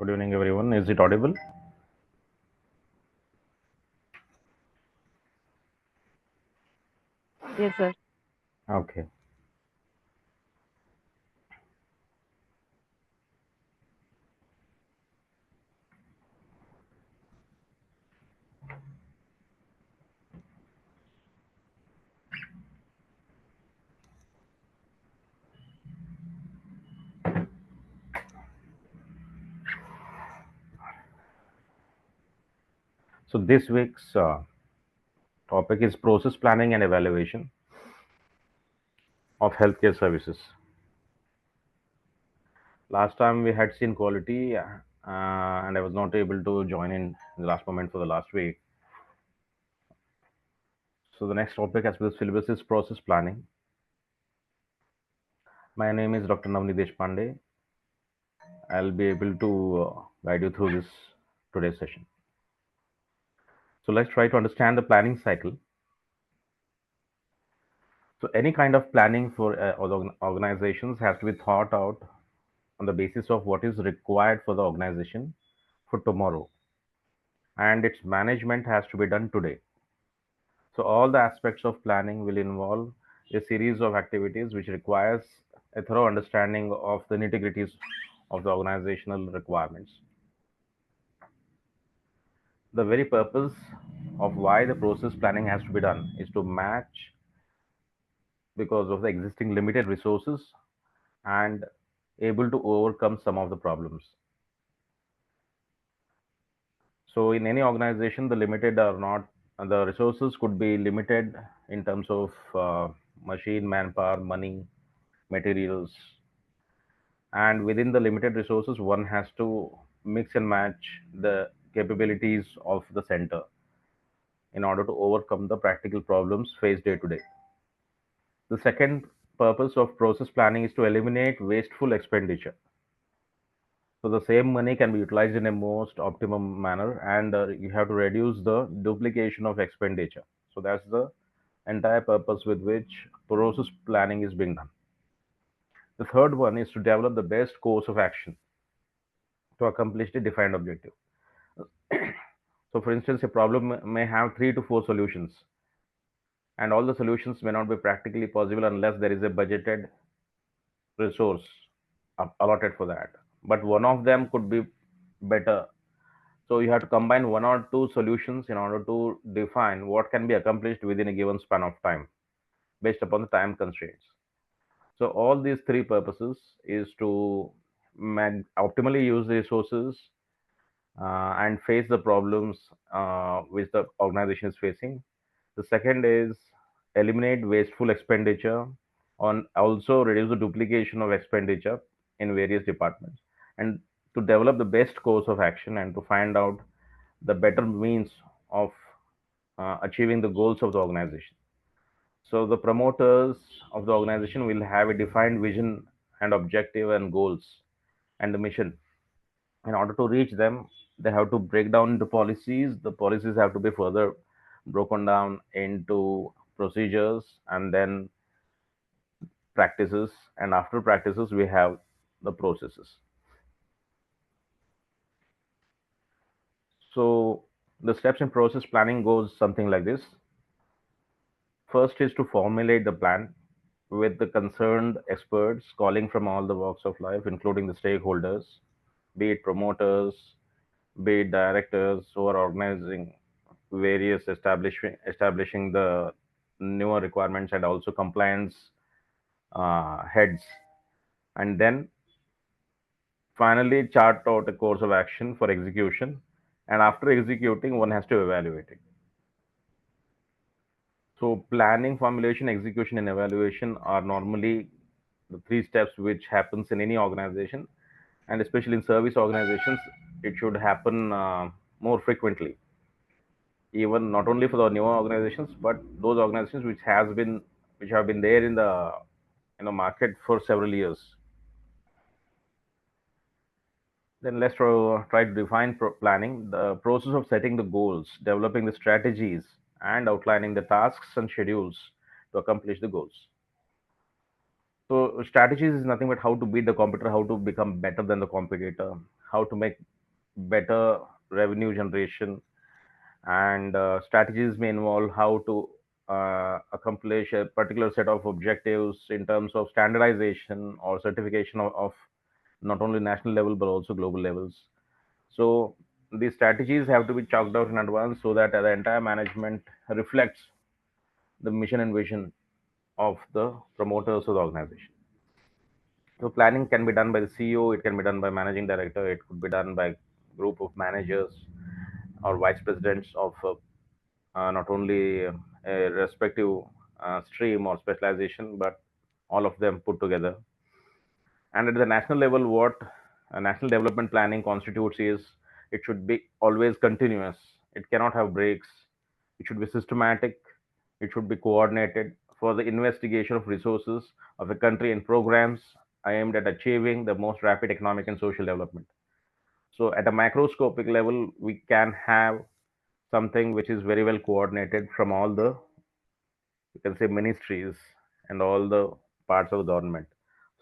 Good evening, everyone. Is it audible? Yes, sir. Okay. So this week's topic is process planning and evaluation of healthcare services. Last time we had seen quality, and I was not able to join in the last moment for the last week. So the next topic as per the syllabus is process planning. My name is Dr.NAVANEET Pandey. I'll be able to guide you through this today's session. So let's try to understand the planning cycle. So any kind of planning for organizations has to be thought out on the basis of what is required for the organization for tomorrow, and its management has to be done today. So all the aspects of planning will involve a series of activities which requires a thorough understanding of the nitty-gritties of the organizational requirements. The very purpose of why the process planning has to be done is to match because of the existing limited resources and able to overcome some of the problems. So in any organization, the limited are not the resources could be limited in terms of machine, manpower, money, materials, and within the limited resources, one has to mix and match the capabilities of the center in order to overcome the practical problems faced day to day. The second purpose of process planning is to eliminate wasteful expenditure. So the same money can be utilized in a most optimum manner, and you have to reduce the duplication of expenditure. So that's the entire purpose with which process planning is being done. The third one is to develop the best course of action to accomplish the defined objective. So, for instance, a problem may have 3 to 4 solutions, and all the solutions may not be practically possible unless there is a budgeted resource allotted for that. But one of them could be better. So you have to combine 1 or 2 solutions in order to define what can be accomplished within a given span of time based upon the time constraints. So all these three purposes is to optimally use the resources and face the problems which the organization is facing. The second is eliminate wasteful expenditure on also reduce the duplication of expenditure in various departments, and to develop the best course of action and to find out the better means of achieving the goals of the organization. So the promoters of the organization will have a defined vision and objective and goals and the mission. In order to reach them, they have to break down into policies. The policies have to be further broken down into procedures and then practices. And after practices, we have the processes. So the steps in process planning goes something like this. First is to formulate the plan with the concerned experts calling from all the walks of life, including the stakeholders, be it promoters, be it directors who are organizing various establishing the newer requirements and also compliance heads, and then finally chart out a course of action for execution. And after executing, one has to evaluate it. So planning, formulation, execution, and evaluation are normally the 3 steps which happens in any organization, and especially in service organizations, it should happen more frequently. Even not only for the newer organizations, but those organizations which have been there in the market for several years. Then let's try to define planning, the process of setting the goals, developing the strategies, and outlining the tasks and schedules to accomplish the goals. So strategies is nothing but how to beat the competitor, how to become better than the competitor, how to make better revenue generation, and strategies may involve how to accomplish a particular set of objectives in terms of standardization or certification of not only national level but also global levels. So these strategies have to be chalked out in advance so that the entire management reflects the mission and vision of the promoters of the organization. So planning can be done by the CEO, it can be done by managing director, it could be done by group of managers or vice presidents of not only a respective stream or specialization, but all of them put together. And at the national level, what national development planning constitutes is it should be always continuous. It cannot have breaks. It should be systematic. It should be coordinated for the investigation of resources of a country in programs aimed at achieving the most rapid economic and social development. So, at a macroscopic level, we can have something which is very well coordinated from all the, you can say, ministries and all the parts of the government.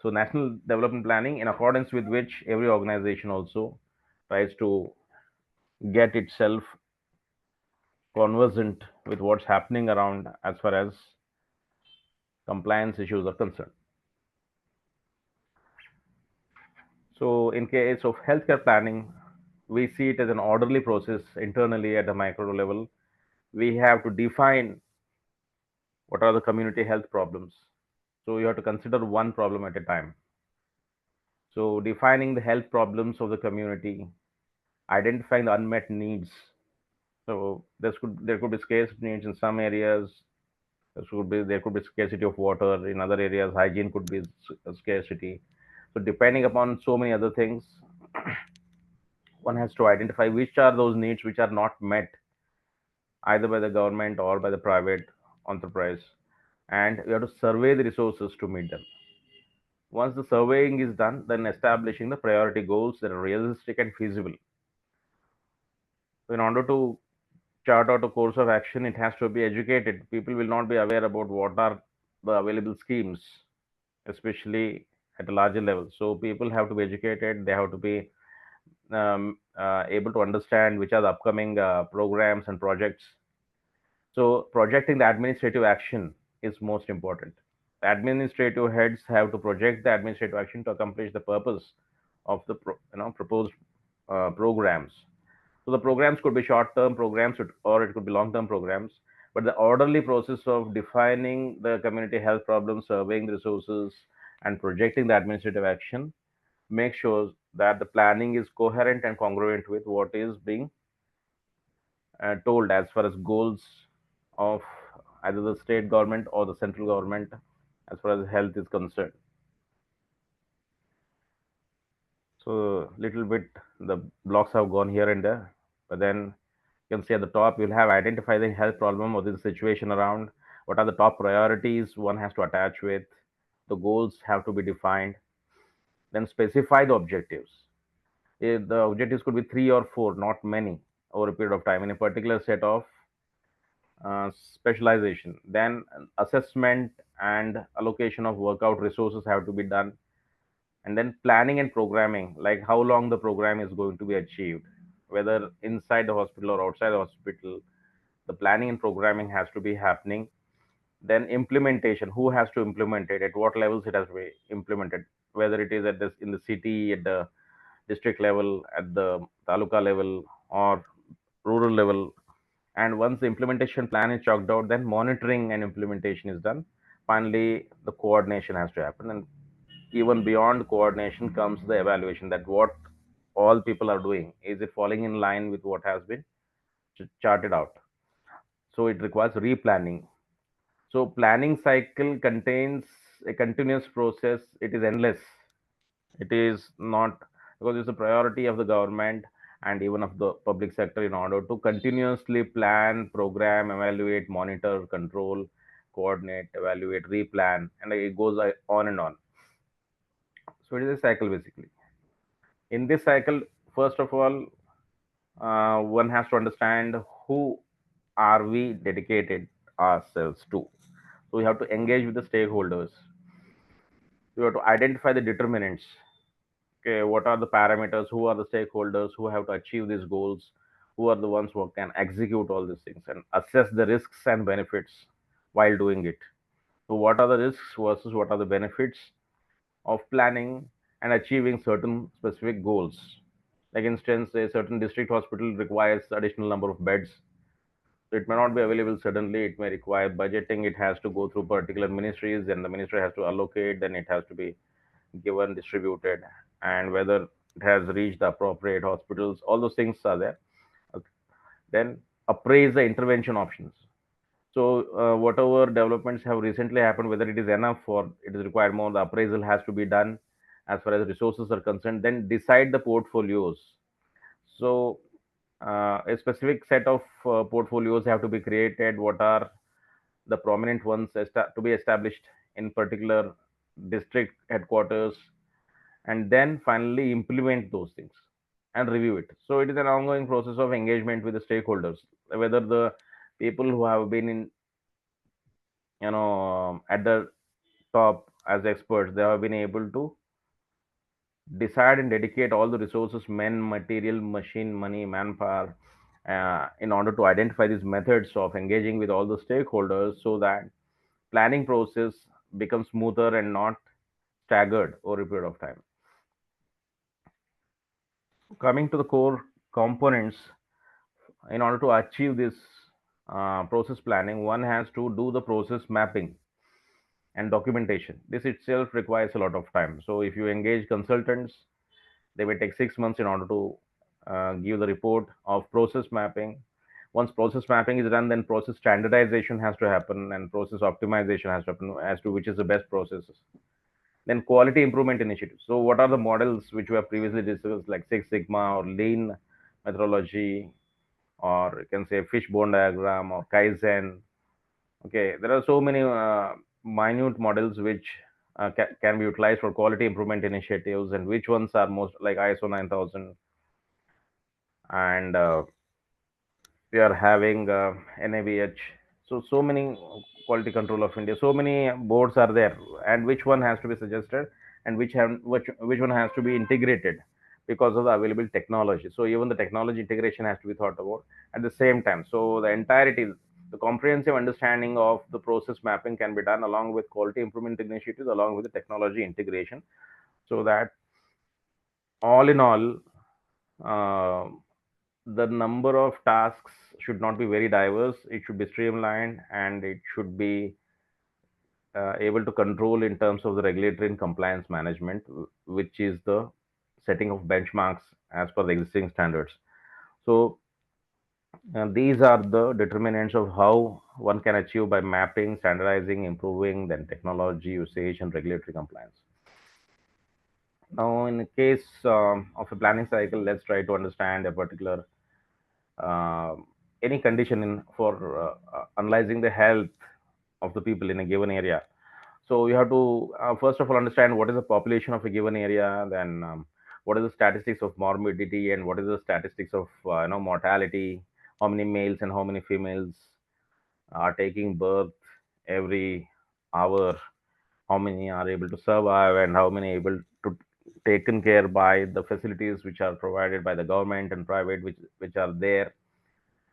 So national development planning, in accordance with which every organization also tries to get itself conversant with what's happening around as far as compliance issues are concerned. So in case of healthcare planning, we see it as an orderly process internally at the micro level. We have to define what are the community health problems. So you have to consider one problem at a time. So defining the health problems of the community, identifying the unmet needs. So there could be scarce needs in some areas. There could be scarcity of water in other areas. Hygiene could be a scarcity. So depending upon so many other things, one has to identify which are those needs which are not met either by the government or by the private enterprise, and we have to survey the resources to meet them. Once the surveying is done, then establishing the priority goals that are realistic and feasible. So in order to chart out a course of action, it has to be educated. People will not be aware about what are the available schemes, especially at a larger level. So people have to be educated. They have to be able to understand which are the upcoming programs and projects. So projecting the administrative action is most important. The administrative heads have to project the administrative action to accomplish the purpose of the proposed programs. So the programs could be short-term programs or it could be long-term programs. But the orderly process of defining the community health problems, surveying the resources, and projecting the administrative action makes sure that the planning is coherent and congruent with what is being told as far as goals of either the state government or the central government as far as health is concerned. So little bit the blocks have gone here and there, but then you can see at the top you'll have identify the health problem or the situation around. What are the top priorities one has to attach with? The goals have to be defined. Then specify the objectives. The objectives could be three or four, not many, over a period of time in a particular set of specialization. Then assessment and allocation of workout resources have to be done, and then planning and programming, like how long the program is going to be achieved, whether inside the hospital or outside the hospital. The planning and programming has to be happening. Then implementation, who has to implement it, at what levels it has to be implemented, whether it is at this in the city, at the district level, at the taluka level, or rural level. And once the implementation plan is chalked out, then monitoring and implementation is done. Finally, the coordination has to happen, and even beyond coordination comes the evaluation, that what all people are doing, is it falling in line with what has been charted out. So it requires replanning. So planning cycle contains a continuous process. It is endless. It is not, because it's a priority of the government and even of the public sector in order to continuously plan, program, evaluate, monitor, control, coordinate, evaluate, replan, and it goes on and on. So it is a cycle basically. In this cycle, first of all, one has to understand who are we dedicated ourselves to. So we have to engage with the stakeholders. We have to identify the determinants. Okay, what are the parameters? Who are the stakeholders who have to achieve these goals? Who are the ones who can execute all these things and assess the risks and benefits while doing it? So, what are the risks versus what are the benefits of planning and achieving certain specific goals? Like, instance, a certain district hospital requires additional number of beds. So it may not be available suddenly. It may require budgeting. It has to go through particular ministries, and the ministry has to allocate. Then it has to be given, distributed, and whether it has reached the appropriate hospitals. All those things are there. Okay. Then appraise the intervention options. So whatever developments have recently happened, whether it is enough or it is required more, the appraisal has to be done as far as resources are concerned. Then decide the portfolios. So a specific set of portfolios have to be created. What are the prominent ones to be established in particular district headquarters, and then finally implement those things and review it. So it is an ongoing process of engagement with the stakeholders, whether the people who have been in, at the top as experts, they have been able to decide and dedicate all the resources, men, material, machine, money, manpower, in order to identify these methods of engaging with all the stakeholders, so that planning process becomes smoother and not staggered over a period of time. Coming to the core components, in order to achieve this process planning, one has to do the process mapping and documentation. This itself requires a lot of time. So if you engage consultants, they may take 6 months in order to give the report of process mapping. Once process mapping is done, then process standardization has to happen and process optimization has to happen as to which is the best processes. Then quality improvement initiatives. So what are the models which we have previously discussed, like Six Sigma or Lean methodology, or you can say fishbone diagram or Kaizen. Okay, there are so many minute models which can be utilized for quality improvement initiatives, and which ones are most, like ISO 9000, and we are having NAVH. So many quality control of India. So many boards are there, and which one has to be suggested, and which one has to be integrated because of the available technology. So even the technology integration has to be thought about at the same time. So the entirety, the comprehensive understanding of the process mapping can be done along with quality improvement initiatives, along with the technology integration, so that all in all, uh, the number of tasks should not be very diverse. It should be streamlined, and it should be able to control in terms of the regulatory and compliance management, which is the setting of benchmarks as per the existing standards. So these are the determinants of how one can achieve by mapping, standardizing, improving, then technology usage and regulatory compliance. Now, in the case of a planning cycle, let's try to understand a particular uh, any condition for analyzing the health of the people in a given area. So you have to first of all understand what is the population of a given area, then what is the statistics of morbidity, and what is the statistics of mortality, how many males and how many females are taking birth every hour, how many are able to survive, and how many able to taken care by the facilities which are provided by the government and private, which are there,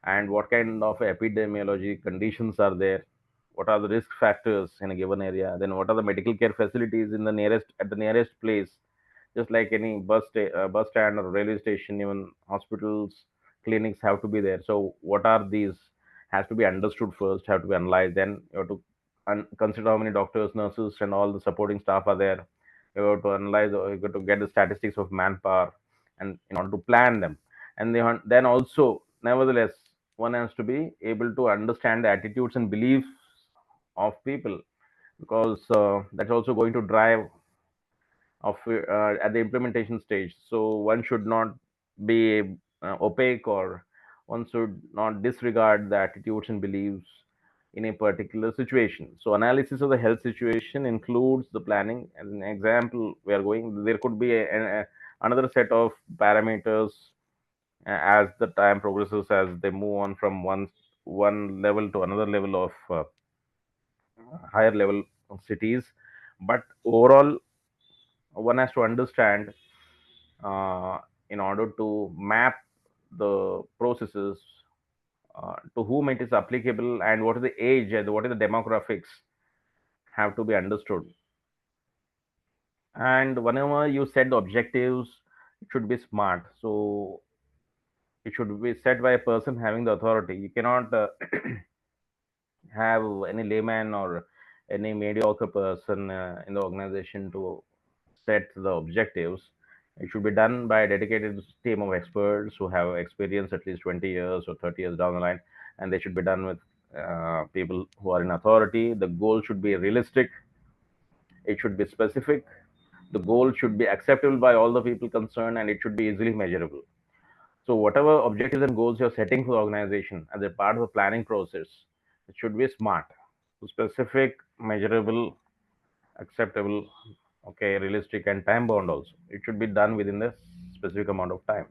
and what kind of epidemiology conditions are there, what are the risk factors in a given area, then what are the medical care facilities in the nearest at the nearest place, just like any bus stand or railway station. Even hospitals, clinics have to be there. So what are these has to be understood first, have to be analyzed. Then you have to consider how many doctors, nurses, and all the supporting staff are there. You have to analyze, or you have to get the statistics of manpower, and in order to plan them. And then also, nevertheless, one has to be able to understand the attitudes and beliefs of people, because that's also going to drive of at the implementation stage. So one should not be opaque, or one should not disregard the attitudes and beliefs in a particular situation. So analysis of the health situation includes the planning. As an example, we are going, there could be another set of parameters as the time progresses, as they move on from one level to another level of higher level of cities. But overall, one has to understand uh, in order to map the processes to whom it is applicable, and what is the age and what is the demographics have to be understood. And whenever you set the objectives, it should be smart. So it should be set by a person having the authority. You cannot have any layman or any mediocre person in the organization to set the objectives. It should be done by a dedicated team of experts who have experience at least 20 years or 30 years down the line, and they should be done with people who are in authority. The goal should be realistic, it should be specific, the goal should be acceptable by all the people concerned, and it should be easily measurable. So, whatever objectives and goals you're setting for the organization as a part of the planning process, it should be smart, specific, measurable, acceptable, okay, realistic, and time bound also. It should be done within the specific amount of time.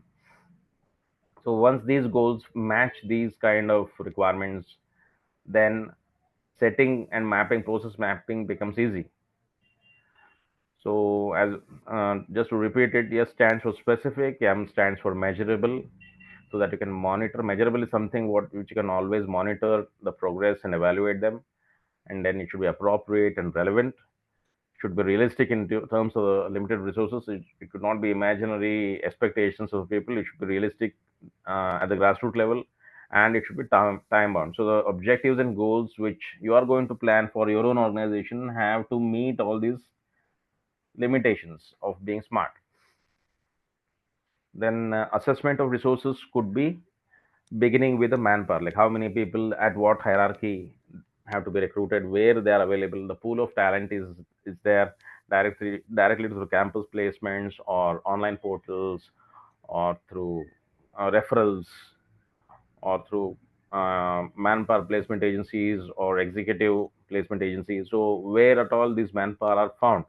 So, once these goals match these kind of requirements, then setting and mapping, process mapping becomes easy. So, as just to repeat it, S stands for specific, M stands for measurable, so that you can monitor. Measurable is something what which you can always monitor the progress and evaluate them, and then it should be appropriate and relevant. Should be realistic in terms of the limited resources. It could not be imaginary expectations of people. It should be realistic at the grassroots level, and it should be time bound. So the objectives and goals which you are going to plan for your own organization have to meet all these limitations of being smart. Then assessment of resources could be beginning with the manpower, like how many people at what hierarchy have to be recruited, where they are available. The pool of talent is there directly through campus placements or online portals, or through referrals, or through manpower placement agencies or executive placement agencies. So where at all these manpower are found,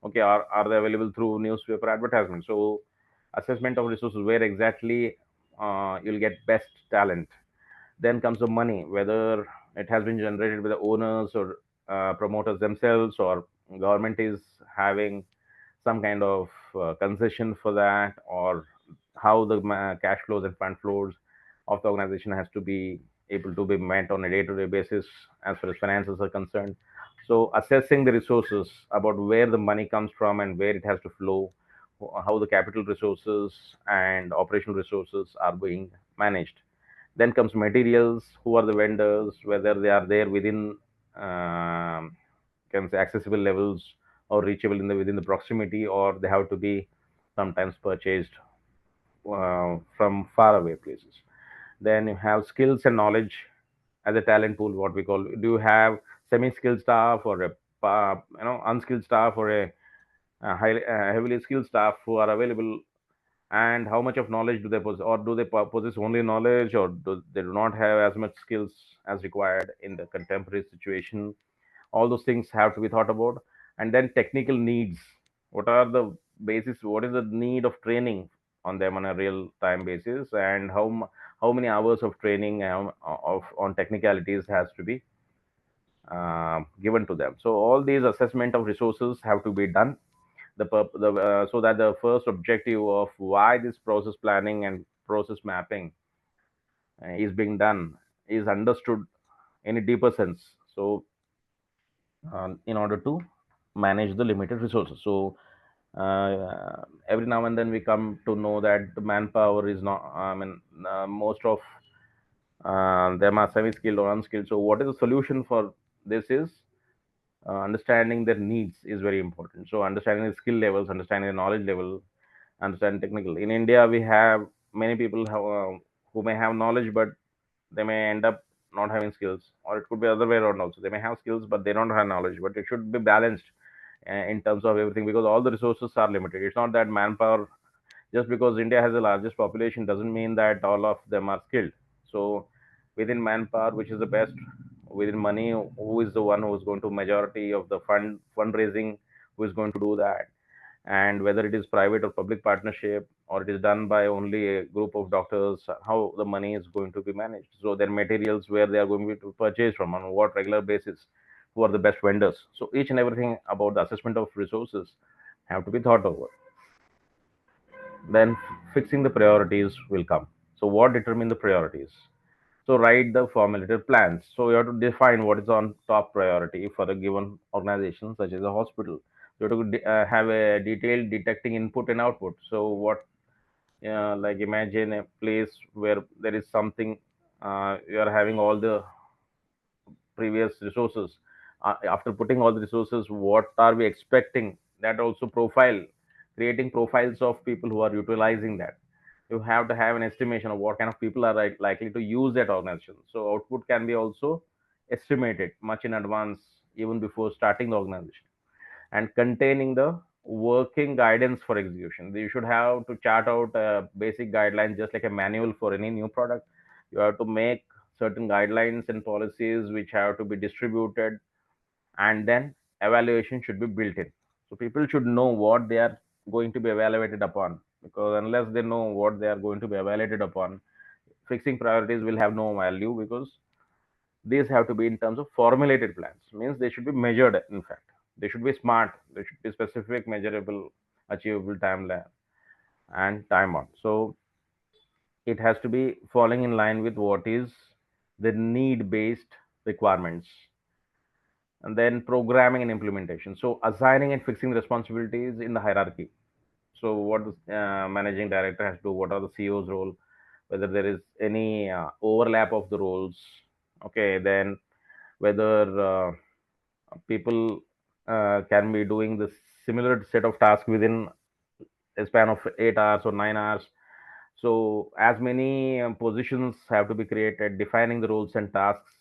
okay, are they available through newspaper advertisement? So assessment of resources, where exactly you'll get best talent. Then comes the money, whether it has been generated by the owners or promoters themselves, or government is having some kind of concession for that, or how the cash flows and fund flows of the organization has to be able to be met on a day-to-day basis as far as finances are concerned. So assessing the resources, about where the money comes from and where it has to flow, how the capital resources and operational resources are being managed. Then comes materials, who are the vendors, whether they are there within can say accessible levels, or reachable in the within the proximity, or they have to be sometimes purchased from far away places. Then you have skills and knowledge as a talent pool, what we call. Do you have semi-skilled staff, or a unskilled staff, or a highly heavily skilled staff who are available, and how much of knowledge do they possess, or do they possess only knowledge, or they do not have as much skills as required in the contemporary situation. All those things have to be thought about. And then technical needs, what are the basis, what is the need of training on them on a real time basis, and how many hours of training of on technicalities has to be given to them. So all these assessment of resources have to be done, so that the first objective of why this process planning and process mapping is being done is understood in a deeper sense. So in order to manage the limited resources. So every now and then we come to know that the manpower is not, I mean, most of them are semi skilled or unskilled. So what is the solution for this is understanding their needs is very important. So understanding the skill levels, understanding the knowledge level, understand technical. In India, we have many people who may have knowledge, but they may end up not having skills, or it could be other way around also. They may have skills, but they don't have knowledge. But it should be balanced in terms of everything, because all the resources are limited. It's not that manpower, just because India has the largest population, doesn't mean that all of them are skilled. So within manpower, which is the best, within money, who is the one who is going to majority of the fundraising, who is going to do that, and whether it is private or public partnership, or it is done by only a group of doctors, how the money is going to be managed. So their materials, where they are going to purchase from, on what regular basis, who are the best vendors. So each and everything about the assessment of resources have to be thought over. Then fixing the priorities will come. So what determine the priorities? So write the formulated plans. So you have to define what is on top priority for a given organization, such as a hospital. You have to have a detailed detecting input and output. So what, like imagine a place where there is something, you are having all the previous resources. After putting all the resources, what are we expecting? That also profile, creating profiles of people who are utilizing that. You have to have an estimation of what kind of people are likely to use that organization. So output can be also estimated much in advance, even before starting the organization. And containing the working guidance for execution. You should have to chart out basic guidelines, just like a manual for any new product. You have to make certain guidelines and policies which have to be distributed, and then evaluation should be built in. So people should know what they are going to be evaluated upon, because unless they know what they are going to be evaluated upon, fixing priorities will have no value, because these have to be in terms of formulated plans. Means they should be measured. In fact, they should be smart. They should be specific, measurable, achievable timeline and time on. So it has to be falling in line with what is the need based requirements. And then programming and implementation. So assigning and fixing the responsibilities in the hierarchy. So what the managing director has to do, what are the CEO's role, whether there is any overlap of the roles. Okay, then whether people can be doing the similar set of tasks within a span of 8 hours or 9 hours. So as many positions have to be created, defining the roles and tasks,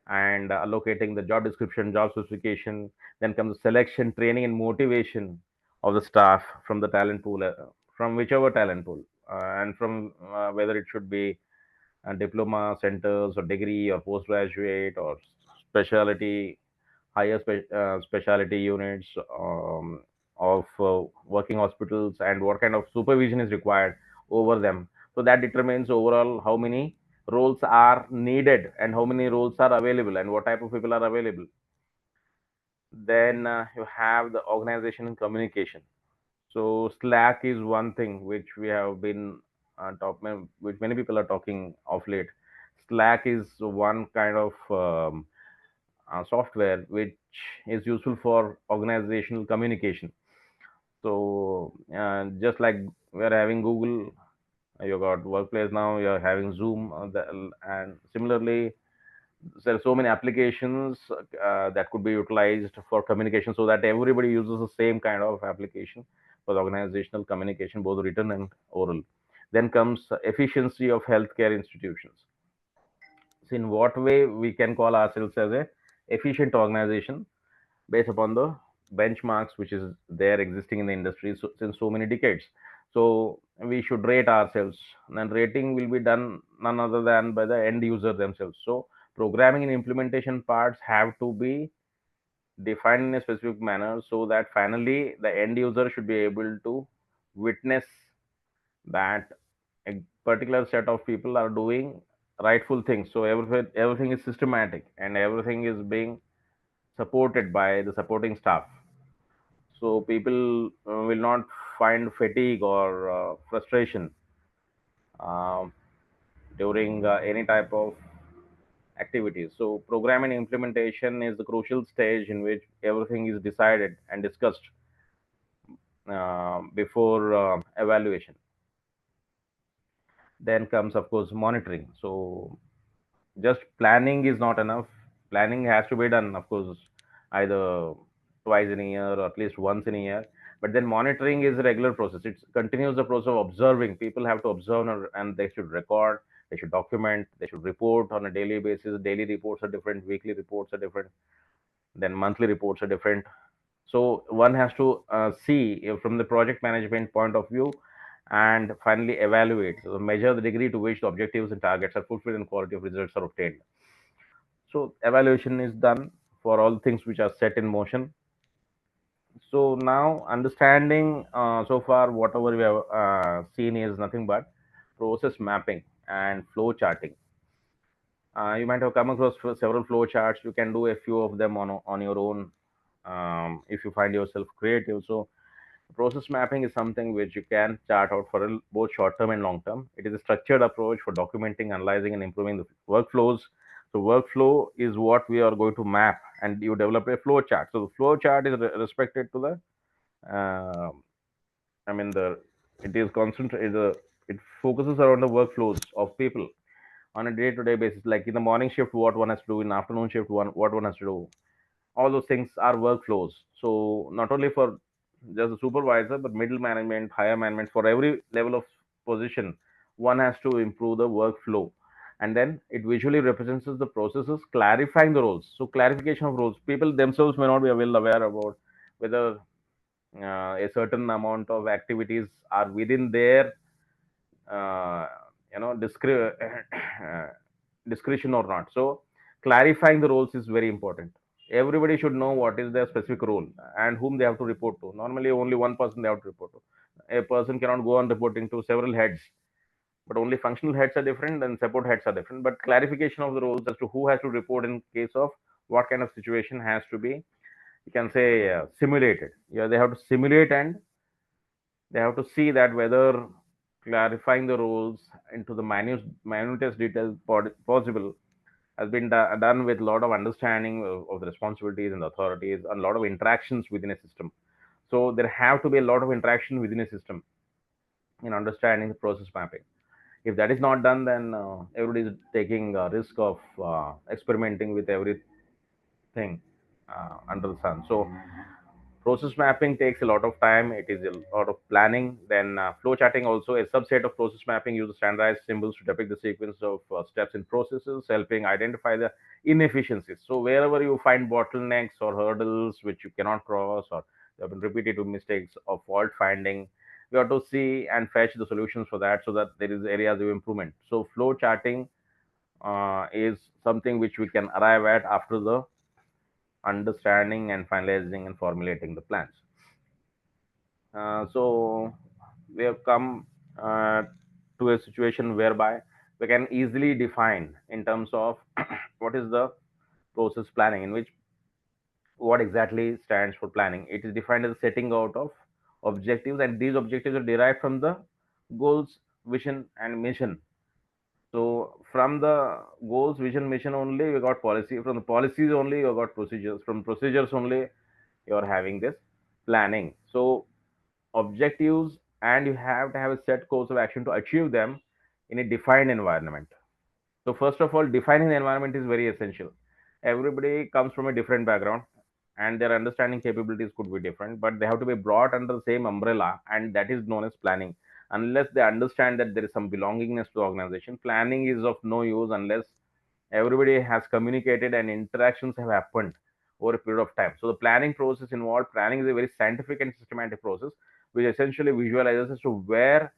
and allocating the job description, job specification. Then comes the selection, training, and motivation of the staff from the talent pool, from whichever talent pool, and from whether it should be diploma centers or degree or postgraduate or specialty, higher specialty units, of working hospitals, and what kind of supervision is required over them. So that determines overall how many roles are needed and how many roles are available and what type of people are available. Then you have the organization and communication. So Slack is one thing which we have been which many people are talking of late. Slack is one kind of software which is useful for organizational communication. So just like we're having Google, you got Workplace now, you're having Zoom, and similarly, there are so many applications that could be utilized for communication, so that everybody uses the same kind of application for the organizational communication, both written and oral. Then comes efficiency of healthcare institutions. So in what way we can call ourselves as a efficient organization based upon the benchmarks which is there existing in the industry since so many decades. So we should rate ourselves, and rating will be done none other than by the end user themselves. So programming and implementation parts have to be defined in a specific manner, so that finally the end user should be able to witness that a particular set of people are doing rightful things. So everything is systematic and everything is being supported by the supporting staff. So people will not find fatigue or frustration um, during any type of activities. So program and implementation is the crucial stage in which everything is decided and discussed before evaluation. Then comes, of course, monitoring. So just planning is not enough. Planning has to be done, of course, either twice in a year or at least once in a year. But then monitoring is a regular process. It continues the process of observing. People have to observe, and they should record, they should document, they should report on a daily basis. Daily reports are different, weekly reports are different, then monthly reports are different. So one has to see from the project management point of view, and finally evaluate, so measure the degree to which the objectives and targets are fulfilled and quality of results are obtained. So evaluation is done for all things which are set in motion. So now understanding, so far whatever we have seen is nothing but process mapping and flow charting. You might have come across several flow charts. You can do a few of them on your own, if you find yourself creative. So Process mapping is something which you can chart out for both short term and long term. It is a structured approach for documenting, analyzing, and improving the workflows. So, workflow is what we are going to map, and you develop a flow chart. So, the flow chart is respected to the, I mean, the it is concentrated. It focuses around the workflows of people on a day-to-day basis. Like in the morning shift, what one has to do; in afternoon shift, what one has to do. All those things are workflows. So not only for just the supervisor, but middle management, higher management, for every level of position, one has to improve the workflow. And then it visually represents the processes, clarifying the roles. So clarification of roles. People themselves may not be well aware about whether a certain amount of activities are within their uh, discretion or not. So clarifying the roles is very important. Everybody should know what is their specific role and whom they have to report to. Normally only one person they have to report to. A person cannot go on reporting to several heads, but only functional heads are different and support heads are different. But clarification of the roles as to who has to report in case of what kind of situation has to be, you can say, simulated. Yeah, they have to simulate, and they have to see that whether clarifying the roles into the minutest details possible has been done with a lot of understanding of the responsibilities and the authorities and a lot of interactions within a system. So there have to be a lot of interaction within a system in understanding the process mapping. If that is not done, then everybody is taking a risk of experimenting with everything under the sun. So process mapping takes a lot of time. It is a lot of planning. Then flow charting also a subset of process mapping uses standardized symbols to depict the sequence of steps in processes, helping identify the inefficiencies. So wherever you find bottlenecks or hurdles which you cannot cross, or there have been repetitive mistakes or fault finding, we have to see and fetch the solutions for that, so that there is areas of improvement. So flow charting is something which we can arrive at after the understanding and finalizing and formulating the plans. So we have come to a situation whereby we can easily define in terms of what is the process planning, in which what exactly stands for planning. It is defined as setting out of objectives, and these objectives are derived from the goals, vision, and mission. So from the goals, vision, mission only, we got policy. From the policies only, you got procedures. From procedures only, you are having this planning. So objectives, and you have to have a set course of action to achieve them in a defined environment. So first of all, defining the environment is very essential. Everybody comes from a different background, and their understanding capabilities could be different, but they have to be brought under the same umbrella, and that is known as planning. Unless they understand that there is some belongingness to the organization, planning is of no use unless everybody has communicated and interactions have happened over a period of time. So the planning process involved, planning is a very scientific and systematic process which essentially visualizes as to where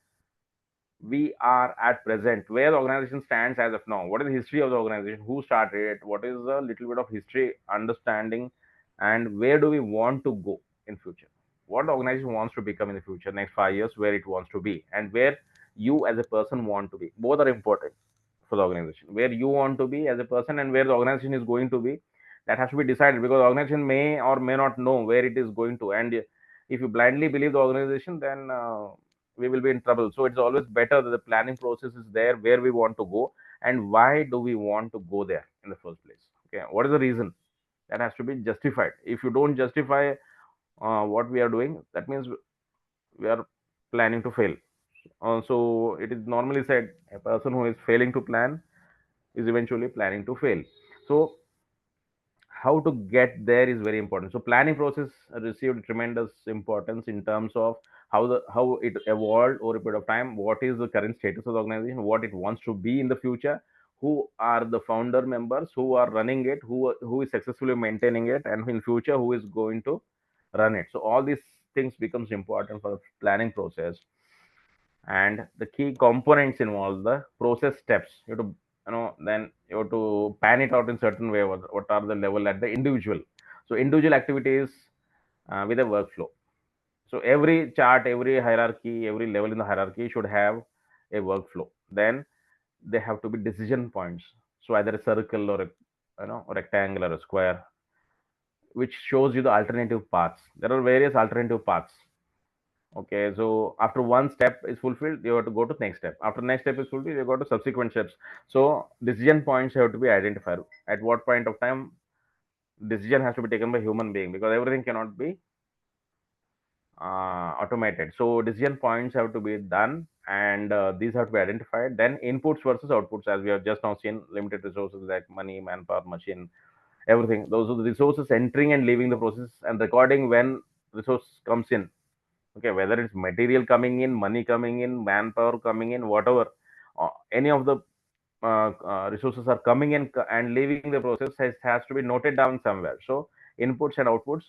we are at present, where the organization stands as of now, what is the history of the organization, who started it, what is a little bit of history understanding, and where do we want to go in future, what the organization wants to become in the future, next 5 years, where it wants to be, and where you as a person want to be. Both are important for the organization. Where you want to be as a person and where the organization is going to be, that has to be decided, because the organization may or may not know where it is going to. And if you blindly believe the organization, then we will be in trouble. So it's always better that the planning process is there, where we want to go and why do we want to go there in the first place. Okay, what is the reason? That has to be justified. If you don't justify what we are doing, that means we are planning to fail. So it is normally said a person who is failing to plan is eventually planning to fail. So how to get there is very important. So planning process received tremendous importance in terms of how it evolved over a period of time, what is the current status of the organization, what it wants to be in the future, who are the founder members who are running it, who is successfully maintaining it, and in future who is going to run it. So all these things becomes important for the planning process. And the key components involve the process steps. You have to, then you have to pan it out in certain way. What are the level at the individual? So individual activities with a workflow. So every chart, every hierarchy, every level in the hierarchy should have a workflow. Then they have to be decision points. So either a circle or a rectangle or a square, which shows you the alternative paths. There are various alternative paths Okay, so after one step is fulfilled, you have to go to next step. After next step is fulfilled, you go to subsequent steps. So decision points have to be identified. At what point of time decision has to be taken by human being, because everything cannot be automated. So decision points have to be done, and these have to be identified. Then inputs versus outputs, as we have just now seen, limited resources like money, manpower, machine, everything. Those are the resources entering and leaving the process, and recording when resource comes in. Okay, whether it's material coming in, money coming in, manpower coming in, whatever, any of the resources are coming in and leaving the process has to be noted down somewhere. So inputs and outputs,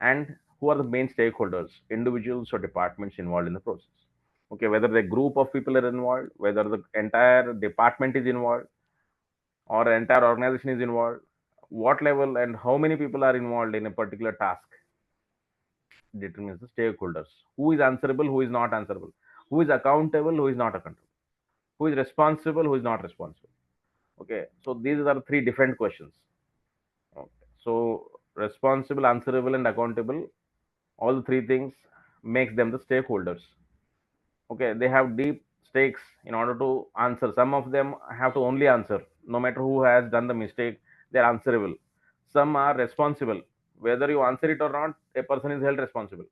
and who are the main stakeholders, individuals or departments involved in the process. Okay, whether the group of people are involved, whether the entire department is involved, or entire organization is involved, what level and how many people are involved in a particular task determines the stakeholders. Who is answerable, who is not answerable, who is accountable, who is not accountable, who is responsible, who is not responsible. Okay, so these are the three different questions. Okay, so responsible, answerable, and accountable, all the three things makes them the stakeholders. Okay, they have deep stakes in order to answer. Some of them have to only answer, no matter who has done the mistake, they're answerable. Some are responsible, whether you answer it or not, a person is held responsible.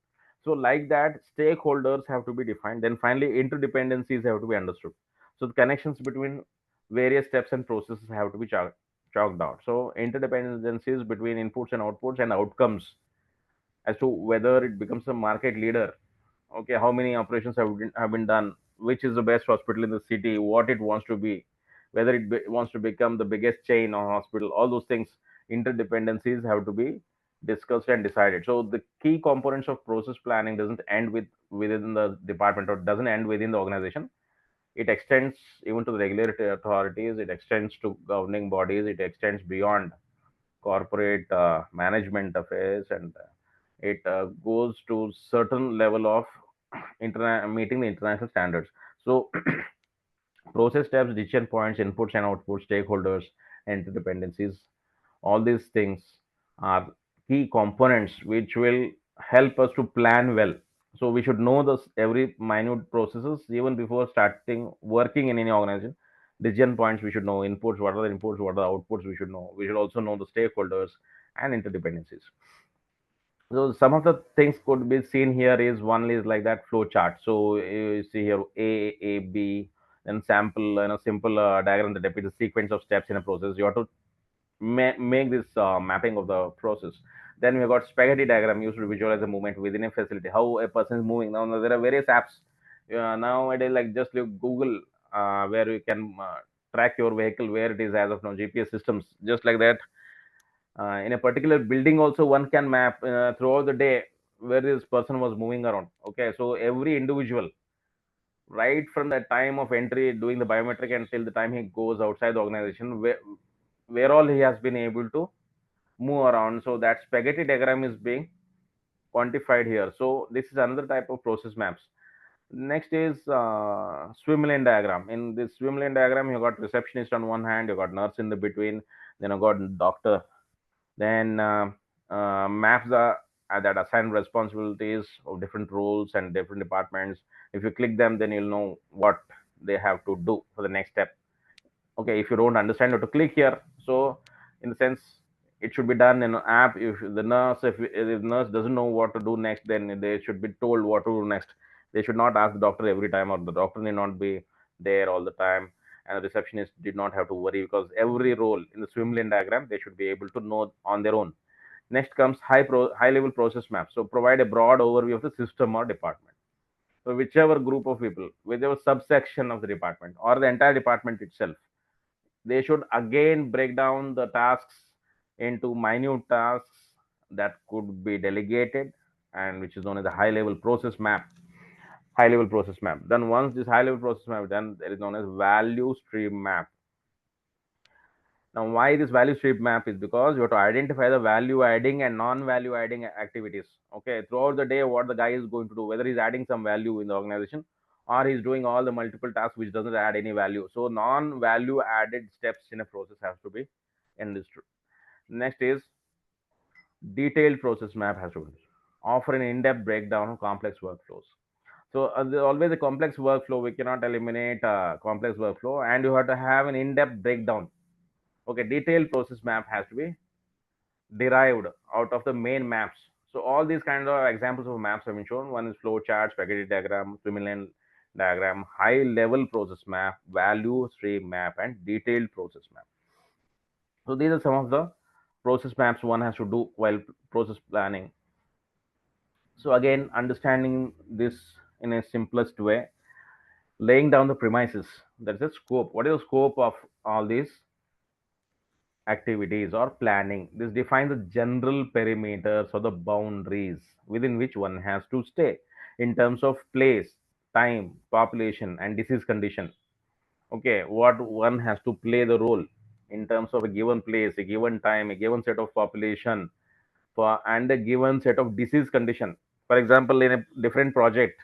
So like that, stakeholders have to be defined. Then finally, interdependencies have to be understood. So the connections between various steps and processes have to be chalked out. So interdependencies between inputs and outputs and outcomes, as to whether it becomes a market leader. Okay, how many operations have been done, which is the best hospital in the city, what it wants to be, whether wants to become the biggest chain or hospital, all those things, interdependencies have to be discussed and decided. So the key components of process planning doesn't end within the department, or doesn't end within the organization. It extends even to the regulatory authorities, it extends to governing bodies, it extends beyond corporate management affairs, and it goes to certain level of meeting the international standards. So process steps, decision points, inputs and outputs, stakeholders, interdependencies, all these things are key components which will help us to plan well. So we should know this every minute processes even before starting working in any organization. Decision points we should know, inputs, what are the inputs, what are the outputs we should know. We should also know the stakeholders and interdependencies. So some of the things could be seen here is, one is like that flow chart. So you see here A, B, and sample, simple diagram that depicts the sequence of steps in a process. You have to make this mapping of the process. Then we got spaghetti diagram used to visualize the movement within a facility, how a person is moving. Now there are various apps nowadays, like just you Google, where you can track your vehicle where it is as of now, GPS systems, just like that. In a particular building also, one can map throughout the day where this person was moving around. Okay, so every individual, right from the time of entry doing the biometric until the time he goes outside the organization, where all he has been able to move around. So that spaghetti diagram is being quantified here. So this is another type of process maps. Next is swim lane diagram. In this swim lane diagram, you got receptionist on one hand, you got nurse in the between, then you got doctor. Then maps that assign responsibilities of different roles and different departments. If you click them, then you'll know what they have to do for the next step. Okay, if you don't understand how to click here, so in the sense, it should be done in an app. If nurse doesn't know what to do next, then they should be told what to do next. They should not ask the doctor every time, or the doctor need not be there all the time, and the receptionist did not have to worry, because every role in the swim lane diagram they should be able to know on their own. Next comes high level process map. So provide a broad overview of the system or department. So whichever group of people, whichever subsection of the department or the entire department itself, they should again break down the tasks into minute tasks that could be delegated, and which is known as the high level process map. High level process map. Then once this high level process map done, there is known as value stream map. Now, why this value stream map is because you have to identify the value adding and non-value adding activities. Okay, throughout the day, what the guy is going to do, whether he's adding some value in the organization, or he's doing all the multiple tasks which doesn't add any value. So non-value added steps in a process has to be understood. Next is detailed process map has to be offer an in-depth breakdown of complex workflows. So there's always a complex workflow. We cannot eliminate complex workflow, and you have to have an in-depth breakdown. Okay, detailed process map has to be derived out of the main maps. So all these kind of examples of maps have been shown. One is flow chart, spaghetti diagram, criminal diagram, high level process map, value stream map, and detailed process map. So these are some of the process maps one has to do while process planning. So again, understanding this in a simplest way, laying down the premises. That's the scope. What is the scope of all these activities or planning? This defines the general perimeters or the boundaries within which one has to stay in terms of place, time, population, and disease condition. Okay, what one has to play the role in terms of a given place, a given time, a given set of population, for and a given set of disease condition. For example, in a different project,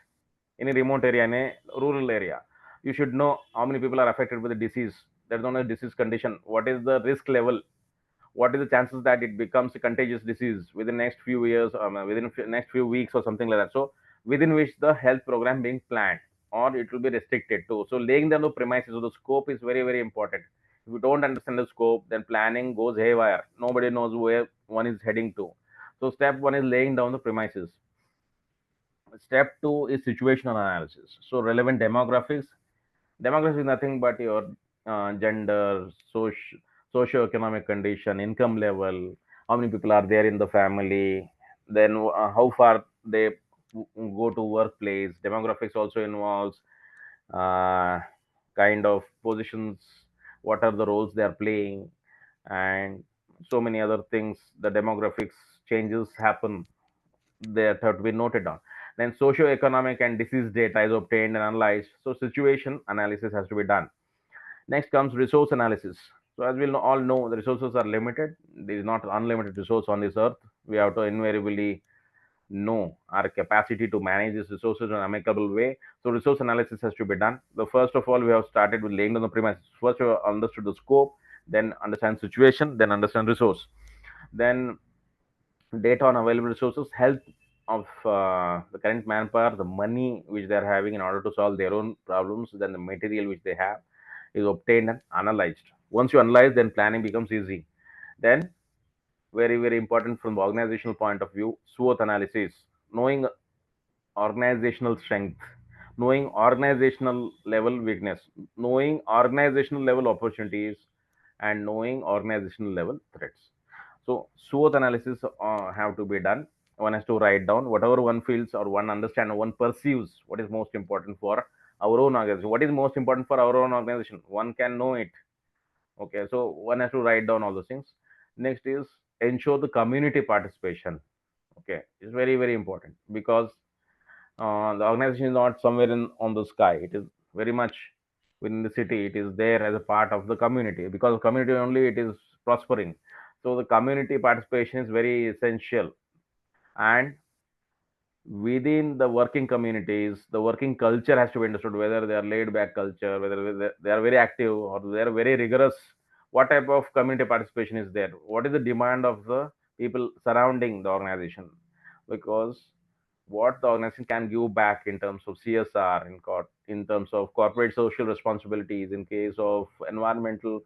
in a remote area, in a rural area, you should know how many people are affected with the disease. That's known as disease condition. What is the risk level? What is the chances that it becomes a contagious disease within next few years, within next few weeks or something like that? So within which the health program being planned, or it will be restricted to. So laying down the premises of the scope is very, very important. If you don't understand the scope, then planning goes haywire. Nobody knows where one is heading to. So step one is laying down the premises. Step two is situational analysis. So relevant demographics. Demographics is nothing but your gender, socio-economic condition, income level, how many people are there in the family, then how far they go to workplace. Demographics also involves uh, kind of positions, what are the roles they are playing, and so many other things. The demographics changes happen, they have to be noted down. Then socio-economic and disease data is obtained and analyzed. So situation analysis has to be done. Next comes resource analysis. So as we all know, the resources are limited. There is not unlimited resource on this earth. We have to invariably know our capacity to manage these resources in an amicable way. So resource analysis has to be done. The first of all, we have started with laying down the premises. First, we have understood the scope, then understand situation, then understand resource. Then data on available resources, health of the current manpower, the money which they are having in order to solve their own problems, then the material which they have is obtained and analyzed. Once you analyze, then planning becomes easy. Then, very, very important from the organizational point of view, SWOT analysis, knowing organizational strength, knowing organizational level weakness, knowing organizational level opportunities, and knowing organizational level threats. So SWOT analysis have to be done. One has to write down whatever one feels or one understands or one perceives what is most important for our own organization. What is most important for our own organization? One can know it. Okay, so one has to write down all those things. Next is ensure the community participation. Okay, it's very, very important because the organization is not somewhere in on the sky. It is very much within the city. It is there as a part of the community. Because of community only it is prospering. So the community participation is very essential. And within the working communities, the working culture has to be understood, whether they are laid back culture, whether they are very active or they are very rigorous. What type of community participation is there? What is the demand of the people surrounding the organization? Because what the organization can give back in terms of CSR, in terms of corporate social responsibilities, in case of environmental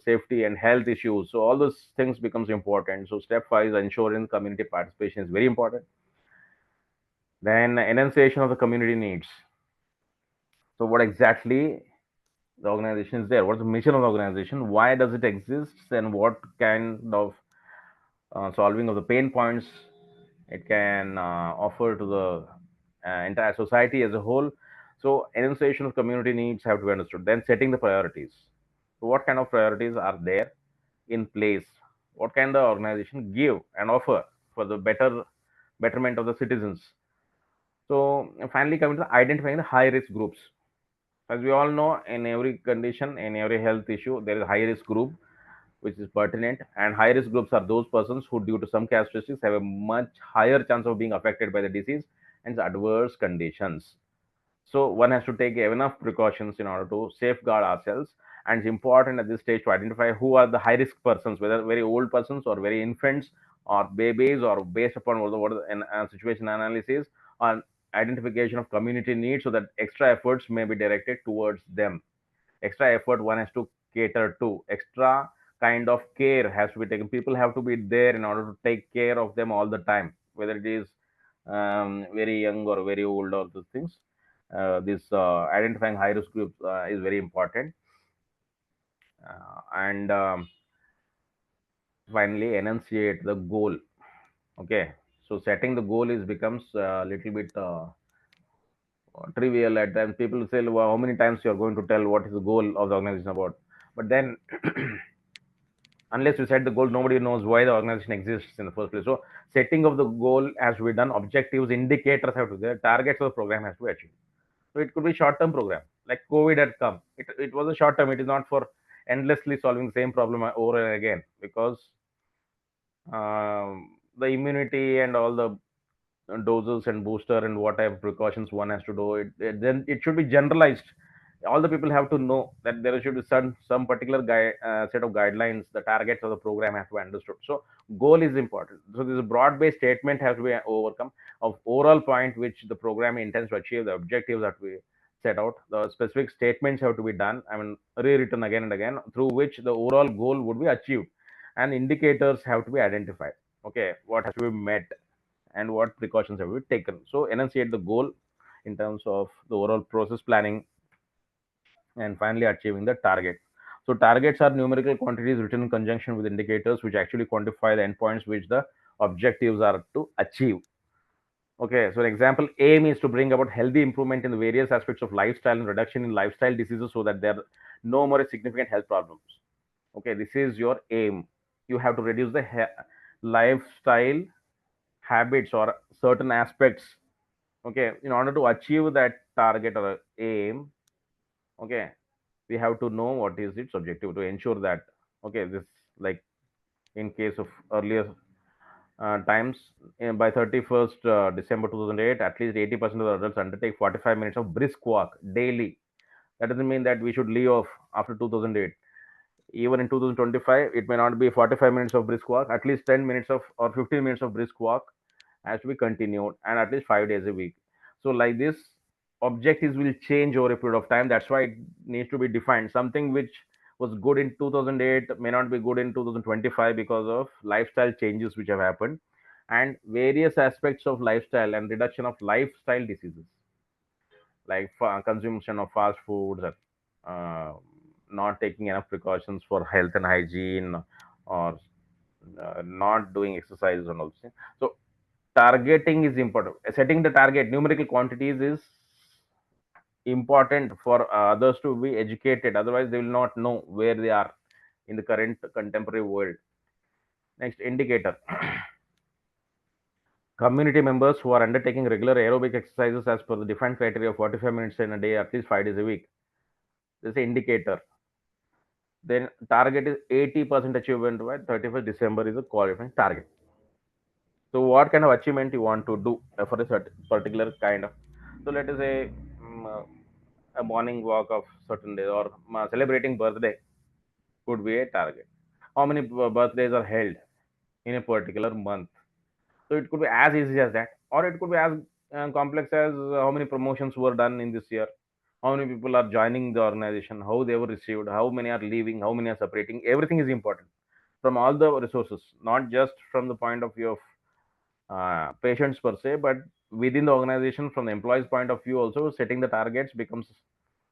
safety and health issues. So all those things becomes important. So step five is ensuring community participation is very important. Then enunciation of the community needs. So what exactly the organization is there? What's the mission of the organization? Why does it exist? And what kind of solving of the pain points it can offer to the entire society as a whole? So enunciation of community needs have to be understood. Then setting the priorities. So what kind of priorities are there in place? What can the organization give and offer for the betterment of the citizens? So finally, coming to identifying the high risk groups. As we all know, in every condition, in every health issue, there is a high risk group which is pertinent. And high risk groups are those persons who, due to some characteristics, have a much higher chance of being affected by the disease and adverse conditions. So one has to take enough precautions in order to safeguard ourselves. And it's important at this stage to identify who are the high risk persons, whether very old persons or very infants or babies, or based upon what the situation analysis, or identification of community needs so that extra efforts may be directed towards them. Extra effort one has to cater to. Extra kind of care has to be taken. People have to be there in order to take care of them all the time, whether it is very young or very old or those things. This identifying high risk groups is very important. And finally, enunciate the goal. Okay, so setting the goal is becomes a little bit trivial at times. People say, well, how many times you are going to tell what is the goal of the organization about? But then unless you set the goal, nobody knows why the organization exists in the first place. So setting of the goal has to be done. Objectives, indicators have to be there. Targets of the program has to be achieved. So it could be short-term program, like COVID had come. It was a short term. It is not for endlessly solving the same problem over and again, because the immunity and all the doses and booster and what type of precautions one has to do, then it should be generalized. All the people have to know that there should be some particular set of guidelines. The targets of the program have to be understood. So goal is important. So this broad based statement has to be overcome of overall point which the program intends to achieve. The objectives have to be set out. The specific statements have to be done, I mean rewritten again and again, through which the overall goal would be achieved. And indicators have to be identified. Okay, what has to be met and what precautions have to be taken. So enunciate the goal in terms of the overall process planning, and finally achieving the target. So targets are numerical quantities written in conjunction with indicators which actually quantify the endpoints which the objectives are to achieve. Okay, so an example, aim is to bring about healthy improvement in the various aspects of lifestyle and reduction in lifestyle diseases so that there are no more significant health problems. Okay, this is your aim. You have to reduce the lifestyle habits or certain aspects. Okay, in order to achieve that target or aim, okay, we have to know what is its objective to ensure that, okay, this, like in case of earlier times, by 31st December 2008, at least 80% of the adults undertake 45 minutes of brisk walk daily. That doesn't mean that we should leave off after 2008. Even in 2025, it may not be 45 minutes of brisk walk. At least 10 minutes of or 15 minutes of brisk walk has to be continued, and at least 5 days a week. So like this, objectives will change over a period of time. That's why it needs to be defined. Something which was good in 2008 may not be good in 2025 because of lifestyle changes which have happened, and various aspects of lifestyle and reduction of lifestyle diseases, like consumption of fast foods, uh, not taking enough precautions for health and hygiene, or not doing exercises and all those things. So targeting is important. Setting the target numerical quantities is important for others to be educated. Otherwise, they will not know where they are in the current contemporary world. Next, indicator. Community members who are undertaking regular aerobic exercises as per the defined criteria of 45 minutes in a day, at least 5 days a week. This is an indicator. Then target is 80% achievement by 31st December is a qualifying target. So what kind of achievement you want to do for a particular kind of, so let us say a morning walk of certain day, or celebrating birthday could be a target. How many birthdays are held in a particular month? So it could be as easy as that, or it could be as complex as how many promotions were done in this year, how many people are joining the organization, how they were received, how many are leaving, how many are separating. Everything is important from all the resources, not just from the point of view of patients per se, but within the organization from the employees' point of view also. Setting the targets becomes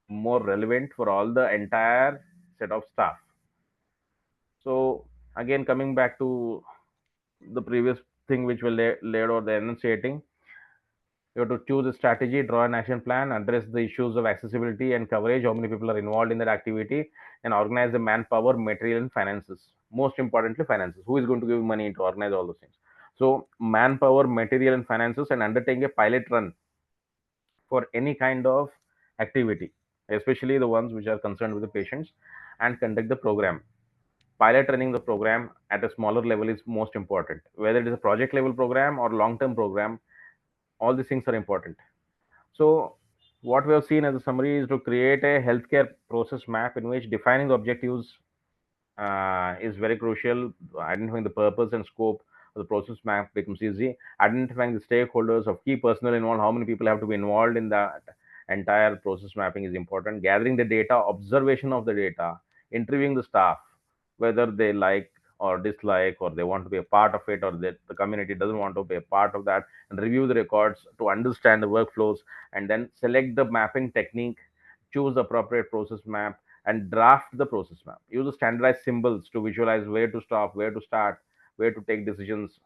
more relevant for all the entire set of staff. So again, coming back to the previous thing which we laid out, the enunciating, you have to choose a strategy, draw an action plan, address the issues of accessibility and coverage, how many people are involved in that activity, and organize the manpower, material, and finances. Most importantly, finances. Who is going to give money to organize all those things? So, manpower, material, and finances, and undertaking a pilot run for any kind of activity, especially the ones which are concerned with the patients, and conduct the program. Pilot running the program at a smaller level is most important. Whether it is a project level program or long term program, all these things are important. So, what we have seen as a summary is to create a healthcare process map in which defining the objectives is very crucial, identifying the purpose and scope the process map becomes easy. Identifying the stakeholders of key personnel involved, how many people have to be involved in that entire process mapping is important. Gathering the data, observation of the data, interviewing the staff, whether they like or dislike, or they want to be a part of it, or that the community doesn't want to be a part of that, and review the records to understand the workflows, and then select the mapping technique, choose the appropriate process map, and draft the process map. Use the standardized symbols to visualize where to stop, where to start, where to take decisions,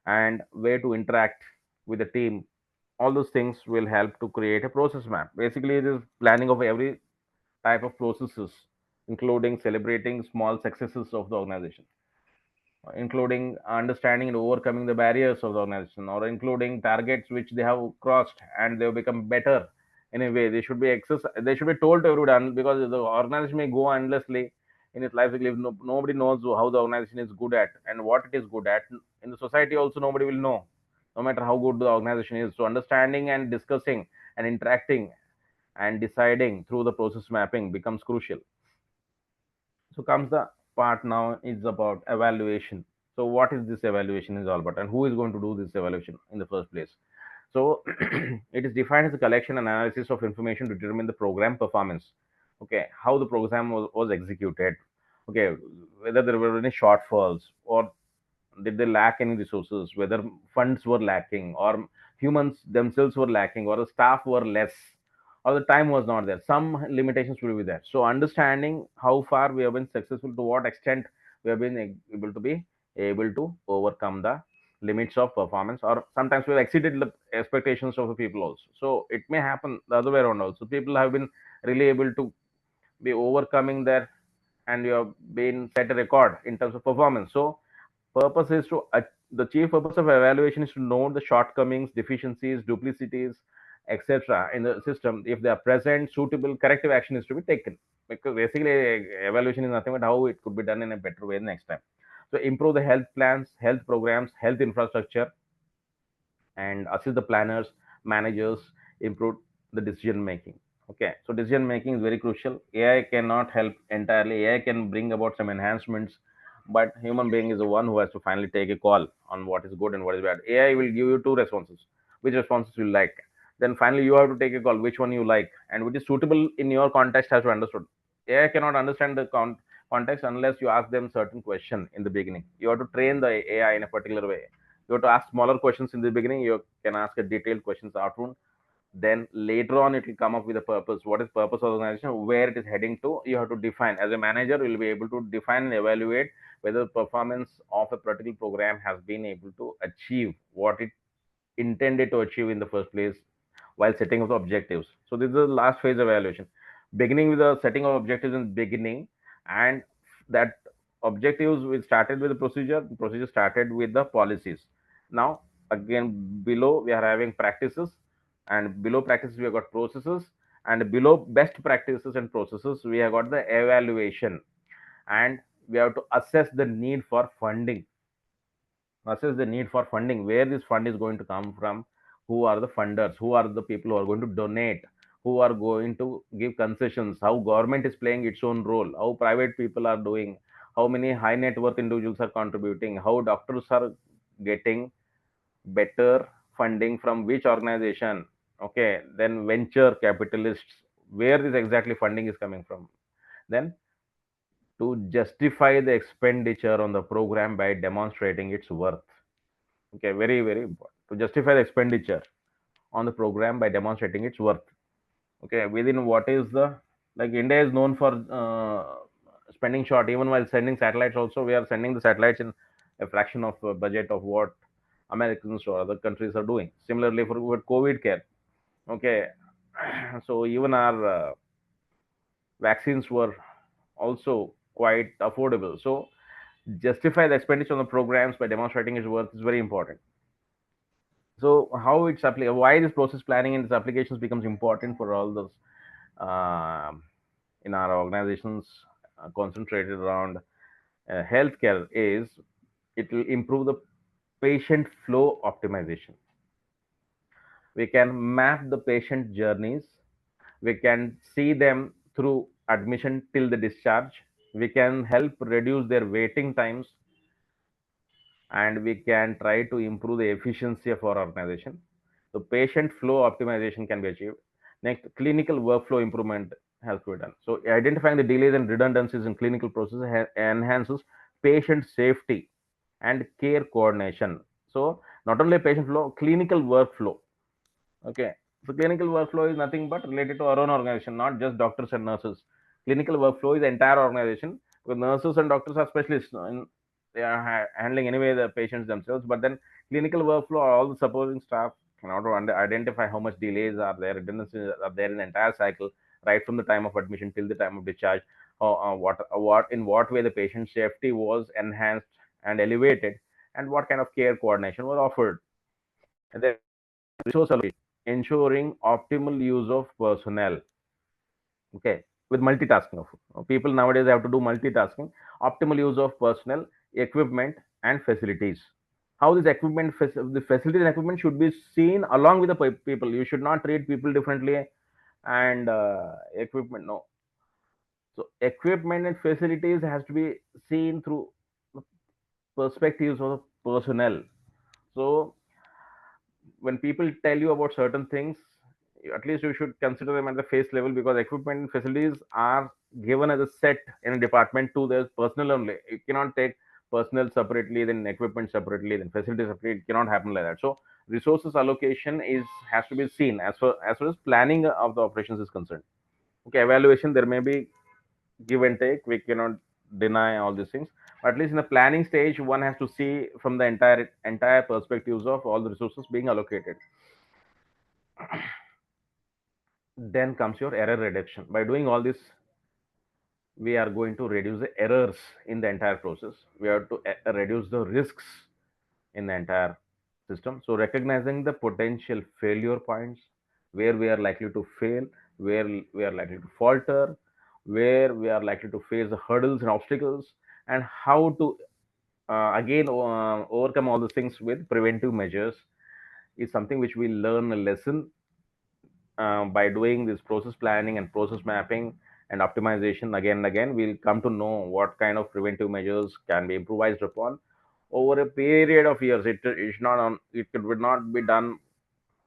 and where to interact with the team. All those things will help to create a process map. Basically, it is planning of every type of processes, including celebrating small successes of the organization, including understanding and overcoming the barriers of the organization, or including targets which they have crossed and they have become better in a way. They should be they should be told to everyone, because the organization may go endlessly in its life cycle. If nobody knows how the organization is good at and what it is good at, in the society also nobody will know, no matter how good the organization is. So understanding and discussing and interacting and deciding through the process mapping becomes crucial. So comes the part now is about evaluation. So what is this evaluation is all about, and who is going to do this evaluation in the first place? So it is defined as a collection and analysis of information to determine the program performance. Okay, how the program was executed. Okay, whether there were any shortfalls, or did they lack any resources, whether funds were lacking, or humans themselves were lacking, or the staff were less, or the time was not there. Some limitations will be there. So understanding how far we have been successful, to what extent we have been able to be able to overcome the limits of performance, or sometimes we have exceeded the expectations of the people also. So it may happen the other way around also. People have been really able to be overcoming their, and you have been set a record in terms of performance. So purpose is to the chief purpose of evaluation is to know the shortcomings, deficiencies, duplicities, etc. in the system. If they are present, suitable corrective action is to be taken. Because basically, evaluation is nothing but how it could be done in a better way next time. So improve the health plans, health programs, health infrastructure, and assist the planners, managers, improve the decision making. Okay, so decision making is very crucial. AI cannot help entirely. AI can bring about some enhancements, but human being is the one who has to finally take a call on what is good and what is bad. AI will give you two responses, which responses you like. Then finally you have to take a call which one you like and which is suitable in your context has to understood. AI cannot understand the context unless you ask them certain question in the beginning. You have to train the AI in a particular way. You have to ask smaller questions in the beginning. You can ask a detailed questions outward. Then later on, it will come up with a purpose. What is purpose of the organization? Where it is heading to? You have to define. As a manager, you will be able to define and evaluate whether the performance of a particular program has been able to achieve what it intended to achieve in the first place while setting up the objectives. So this is the last phase of evaluation, beginning with the setting of objectives in the beginning, and that objectives we started with the procedure started with the policies. Now again below we are having practices, and below practices we have got processes, and below best practices and processes we have got the evaluation, and we have to assess the need for funding. Assess the need for funding, where this fund is going to come from, who are the funders, who are the people who are going to donate, who are going to give concessions, how government is playing its own role, how private people are doing, how many high net worth individuals are contributing, how doctors are getting better funding from which organization. Okay, then venture capitalists, where this exactly funding is coming from. Then to justify the expenditure on the program by demonstrating its worth. Okay, very, very important. To justify the expenditure on the program by demonstrating its worth. Okay, within what is the, like India is known for spending short, even while sending satellites. Also, we are sending the satellites in a fraction of budget of what Americans or other countries are doing. Similarly, for COVID care. Okay, so even our vaccines were also quite affordable. So justify the expenditure on the programs by demonstrating its worth is very important. So how it's applicable, why this process planning and its applications becomes important for all those in our organizations concentrated around healthcare is it will improve the patient flow optimization. We can map the patient journeys. We can see them through admission till the discharge. We can help reduce their waiting times. and we can try to improve the efficiency of our organization. So patient flow optimization can be achieved. Next, clinical workflow improvement has to be done. So identifying the delays and redundancies in clinical processes enhances patient safety and care coordination. So not only patient flow, clinical workflow. Okay. So clinical workflow is nothing but related to our own organization, not just doctors and nurses. Clinical workflow is the entire organization, because nurses and doctors are specialists in, they are handling anyway the patients themselves. But then clinical workflow, all the supporting staff can also identify how much delays are there, redundancies are there in the entire cycle, right from the time of admission till the time of discharge. What in what way the patient safety was enhanced and elevated, and what kind of care coordination was offered. And then resource allocation, ensuring optimal use of personnel. Okay, with multitasking of people nowadays have to do multitasking. Optimal use of personnel, equipment, and facilities. How this equipment, the facilities and equipment should be seen along with the people. You should not treat people differently and equipment. No. So equipment and facilities has to be seen through perspectives of the personnel. So when people tell you about certain things, at least you should consider them at the face level, because equipment and facilities are given as a set in a department to their personnel only. You cannot take personnel separately, then equipment separately, then facilities separately. It cannot happen like that. So resources allocation is has to be seen as far as planning of the operations is concerned. Okay, evaluation, there may be give and take. We cannot deny all these things. But at least in the planning stage, one has to see from the entire perspectives of all the resources being allocated. Then comes your error reduction. By doing all this, we are going to reduce the errors in the entire process. We have to reduce the risks in the entire system. So recognizing the potential failure points, where we are likely to fail, where we are likely to falter, where we are likely to face the hurdles and obstacles, and how to again overcome all those things with preventive measures, is something which we learn a lesson by doing this process planning and process mapping and optimization again and again. We'll come to know what kind of preventive measures can be improvised upon over a period of years. It's not on, would not be done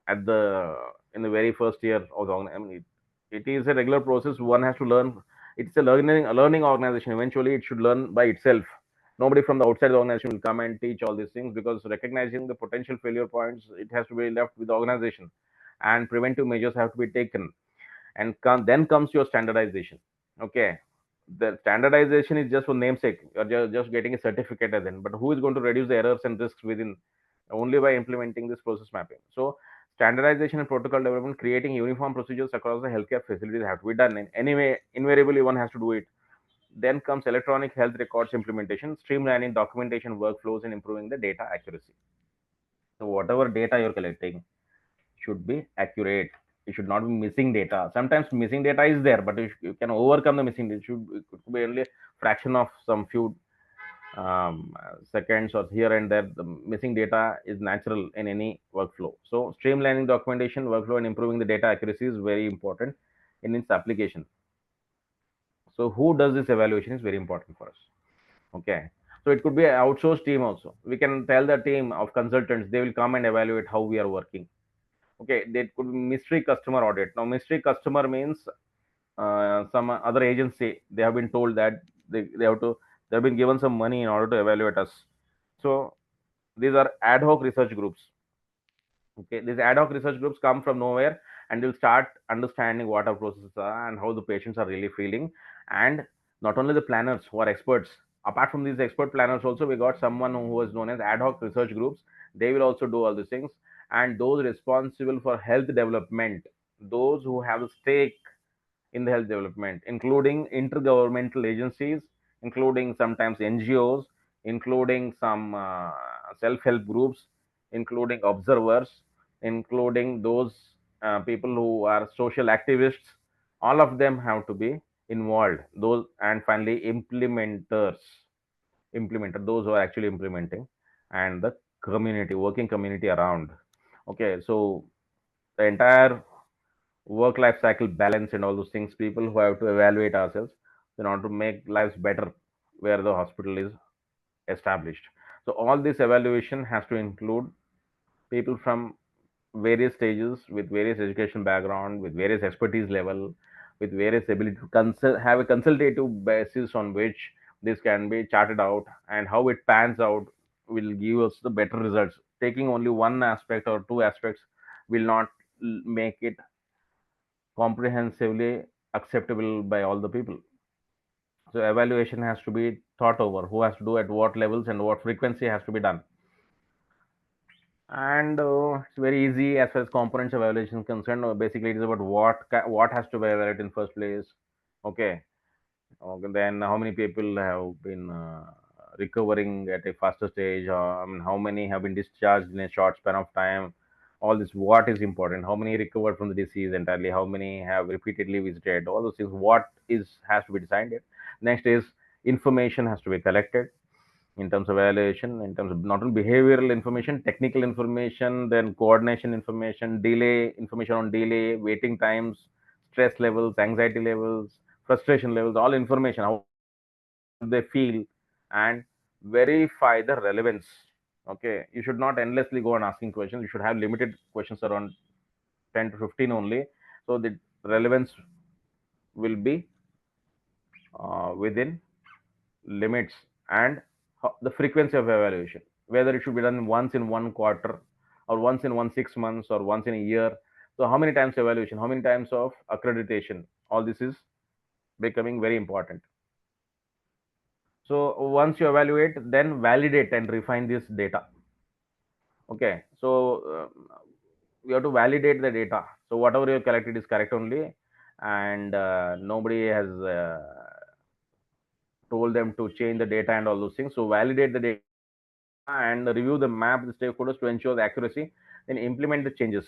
at the in the very first year of the I mean, it is a regular process. One has to learn. It's a learning organization. Eventually it should learn by itself. Nobody from the outside the organization will come and teach all these things, because recognizing the potential failure points, it has to be left with the organization, and preventive measures have to be taken. And then comes your standardization. Okay, the standardization is just for namesake. You're just getting a certificate then, but who is going to reduce the errors and risks within? Only by implementing this process mapping. So standardization and protocol development, creating uniform procedures across the healthcare facilities have to be done. And anyway, invariably one has to do it. Then comes electronic health records implementation, streamlining documentation workflows and improving the data accuracy. So whatever data you're collecting should be accurate. You should not be missing data. Sometimes missing data is there, but you can overcome the missing. It could be only a fraction of some few seconds or here and there. The missing data is natural in any workflow. So streamlining documentation workflow and improving the data accuracy is very important in its application. So who does this evaluation is very important for us. Okay. So it could be an outsourced team also. We can tell the team of consultants, they will come and evaluate how we are working. Okay, that could be mystery customer audit. Now mystery customer means some other agency, they have been told that they have to, they have been given some money in order to evaluate us. So these are ad hoc research groups. Okay, these ad hoc research groups come from nowhere, and will start understanding what our processes are and how the patients are really feeling. And not only the planners who are experts, apart from these expert planners also, we got someone who is known as ad hoc research groups. They will also do all these things. And those responsible for health development, those who have a stake in the health development, including intergovernmental agencies, including sometimes NGOs, including some self-help groups, including observers, including those people who are social activists. All of them have to be involved. Those, and finally those who are actually implementing, and the community, working community around. Okay, so the entire work life cycle balance and all those things, people who have to evaluate ourselves in order to make lives better where the hospital is established. So all this evaluation has to include people from various stages, with various education background, with various expertise level, with various ability to have a consultative basis on which this can be charted out, and how it pans out will give us the better results. Taking only one aspect or two aspects will not make it comprehensively acceptable by all the people. So evaluation has to be thought over, who has to do at what levels and what frequency has to be done. And it's very easy as far as components evaluation is concerned. Basically, it is about what has to be evaluated in first place. Okay. Okay, then how many people have been recovering at a faster stage? I mean, how many have been discharged in a short span of time? All this, what is important? How many recovered from the disease entirely? How many have repeatedly visited? All those things. What is has to be decided. Next is information has to be collected in terms of evaluation, in terms of not only behavioral information, technical information, then coordination information, delay information on delay, waiting times, stress levels, anxiety levels, frustration levels, all information, how they feel, and verify the relevance. Okay, you should not endlessly go on asking questions. You should have limited questions around 10 to 15 only, so the relevance will be within limits. And the frequency of evaluation, whether it should be done once in 1 quarter, or once in 6 months, or once in a year. So how many times evaluation, how many times of accreditation, all this is becoming very important. So once you evaluate, then validate and refine this data. Okay, so you have to validate the data. So whatever you collected is correct only, and nobody has told them to change the data and all those things. So validate the data and review the map, the stakeholders, to ensure the accuracy, then implement the changes.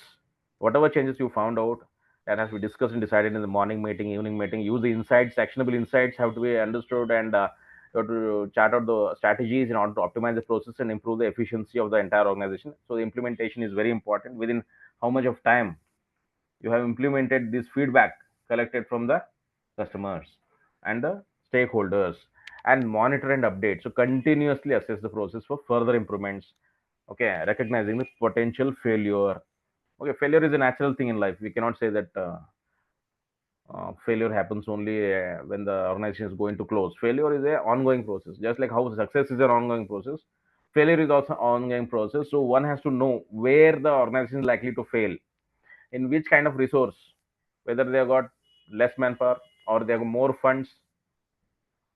Whatever changes you found out, that has to be discussed and decided in the morning meeting, evening meeting. Use the insights, actionable insights have to be understood, and you have to chart out the strategies in order to optimize the process and improve the efficiency of the entire organization. So the implementation is very important. Within how much of time you have implemented this feedback collected from the customers and the stakeholders, and monitor and update. So continuously assess the process for further improvements. Okay, recognizing the potential failure. Okay, failure is a natural thing in life. We cannot say that failure happens only when the organization is going to close. Failure is a ongoing process, just like how success is an ongoing process. Failure is also ongoing process. So one has to know where the organization is likely to fail, in which kind of resource, whether they have got less manpower, or they have more funds,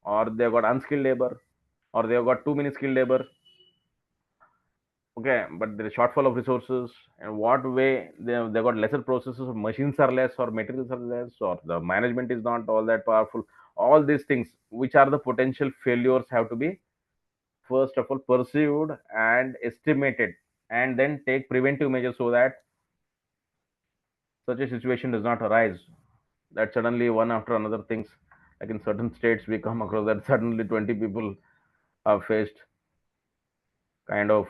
or they have got unskilled labor, or they have got too many skilled labor. Okay, but there is shortfall of resources, and what way they got lesser processes, machines are less, or materials are less, or the management is not all that powerful. All these things, which are the potential failures, have to be first of all perceived and estimated, and then take preventive measures so that such a situation does not arise, that suddenly one after another things, like in certain states we come across that suddenly 20 people have faced kind of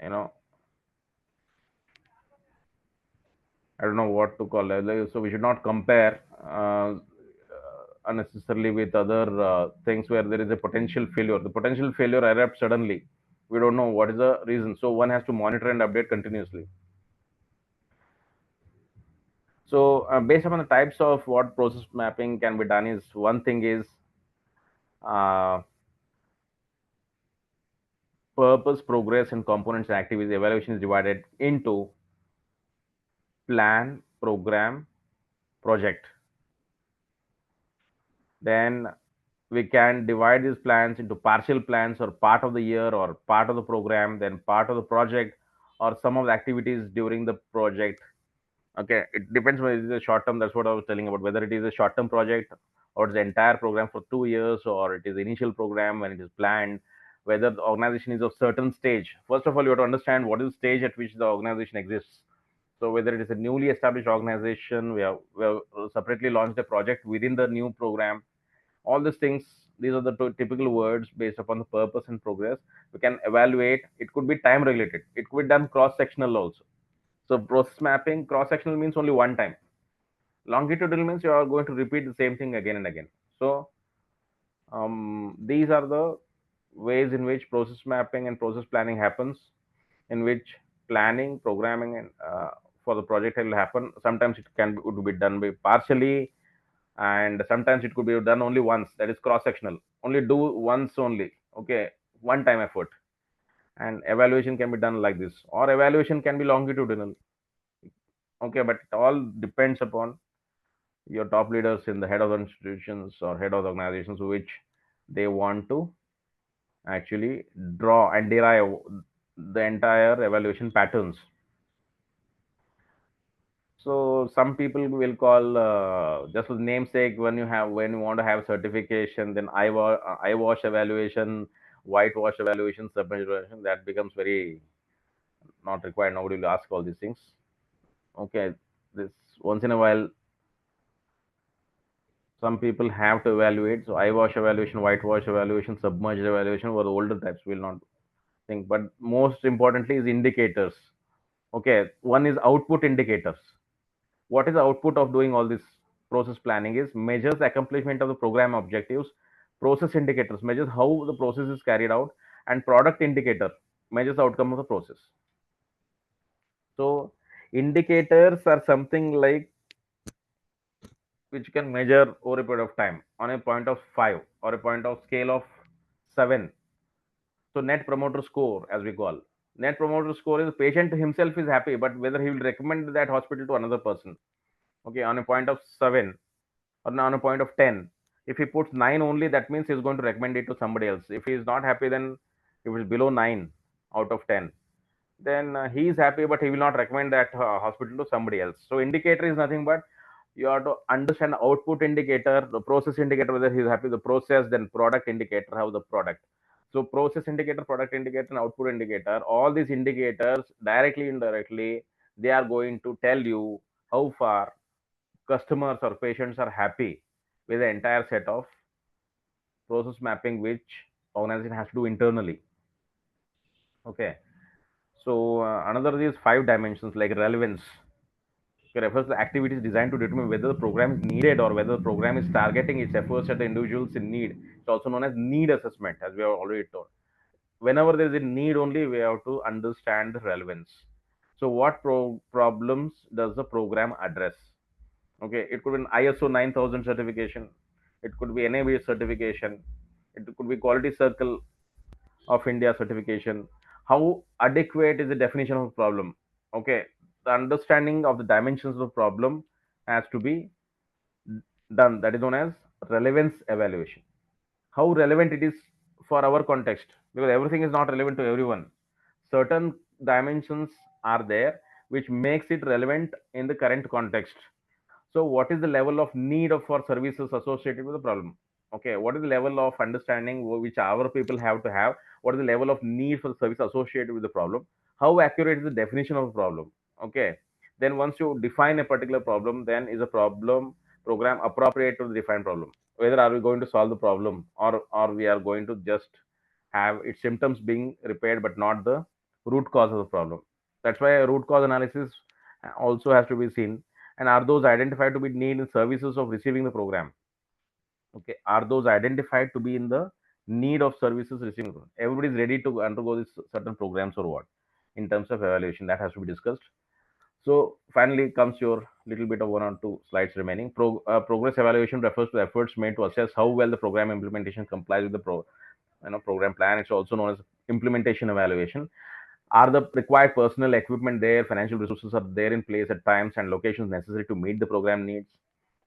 you know I don't know what to call it. So we should not compare unnecessarily with other things where there is a potential failure. The potential failure erupts suddenly, we don't know what is the reason, so one has to monitor and update continuously. So based upon the types of what process mapping can be done, is one thing is uh, purpose, progress, and components and activities. Evaluation is divided into plan, program, project. Then we can divide these plans into partial plans, or part of the year, or part of the program, then part of the project, or some of the activities during the project. Okay, it depends whether it is a short term. That's what I was telling about, whether it is a short term project, or it's the entire program for 2 years, or it is the initial program when it is planned, whether the organization is of certain stage. First of all, you have to understand what is the stage at which the organization exists. So whether it is a newly established organization, we have separately launched a project within the new program. All these things, these are the typical words based upon the purpose and progress. We can evaluate. It could be time related, it could be done cross sectional also. So process mapping cross sectional means only one time. Longitudinal means you are going to repeat the same thing again and again. So These are the ways in which process mapping and process planning happens, in which planning, programming, and for the project will happen. Sometimes it would be done by partially, and sometimes it could be done only once. That is cross sectional. Only do once only. Okay, one time effort. And evaluation can be done like this, or evaluation can be longitudinal. Okay, but it all depends upon your top leaders in the head of the institutions or head of the organizations which they want to actually draw and derive the entire evaluation patterns. So some people will call just for the namesake, when you want to have certification, then eyewash evaluation, whitewash evaluation, submerge evaluation, that becomes very not required. Nobody will ask all these things. Okay, this once in a while some people have to evaluate. So eyewash evaluation, whitewash evaluation, submerged evaluation were the older types. Will not think, but most importantly is indicators. Okay, one is output indicators. What is the output of doing all this process planning is measures accomplishment of the program objectives. Process indicators measures how the process is carried out, and product indicator measures the outcome of the process. So indicators are something like which can measure over a period of time on a point of 5 or a point of scale of 7. So net promoter score, as we call, net promoter score is patient himself is happy, but whether he will recommend that hospital to another person. Okay, on a point of 7 or on a point of 10, if he puts 9 only, that means he's going to recommend it to somebody else. If he is not happy, then if it's below 9 out of 10, then he is happy, but he will not recommend that hospital to somebody else. So indicator is nothing but you have to understand output indicator, the process indicator, whether he is happy with the process, then product indicator, how the product. So process indicator, product indicator, and output indicator, all these indicators directly, indirectly, they are going to tell you how far customers or patients are happy with the entire set of process mapping which organization has to do internally. Okay, so another is 5 dimensions like relevance. It refers to activities designed to determine whether the program is needed or whether the program is targeting its efforts at the individuals in need. It's also known as need assessment, as we have already told. Whenever there is a need only, we have to understand the relevance. So what problems does the program address? Okay, it could be an ISO 9000 certification, it could be NABA certification, it could be quality circle of India certification. How adequate is the definition of a problem? Okay, the understanding of the dimensions of the problem has to be done. That is known as relevance evaluation. How relevant it is for our context, because everything is not relevant to everyone. Certain dimensions are there which makes it relevant in the current context. So what is the level of need of for services associated with the problem? Okay, what is the level of understanding which our people have to have? What is the level of need for the service associated with the problem? How accurate is the definition of the problem? Okay, then once you define a particular problem, then is a problem program appropriate to the defined problem? Whether are we going to solve the problem, or we are going to just have its symptoms being repaired but not the root cause of the problem? That's why a root cause analysis also has to be seen. And are those identified to be need in services of receiving the program? Okay, are those identified to be in the need of services receiving? Everybody is ready to undergo this certain programs or what? In terms of evaluation, that has to be discussed. So finally comes your little bit of 1 or 2 slides remaining. Progress evaluation refers to efforts made to assess how well the program implementation complies with the program plan. It's also known as implementation evaluation. Are the required personnel, equipment there, financial resources are there in place at times and locations necessary to meet the program needs?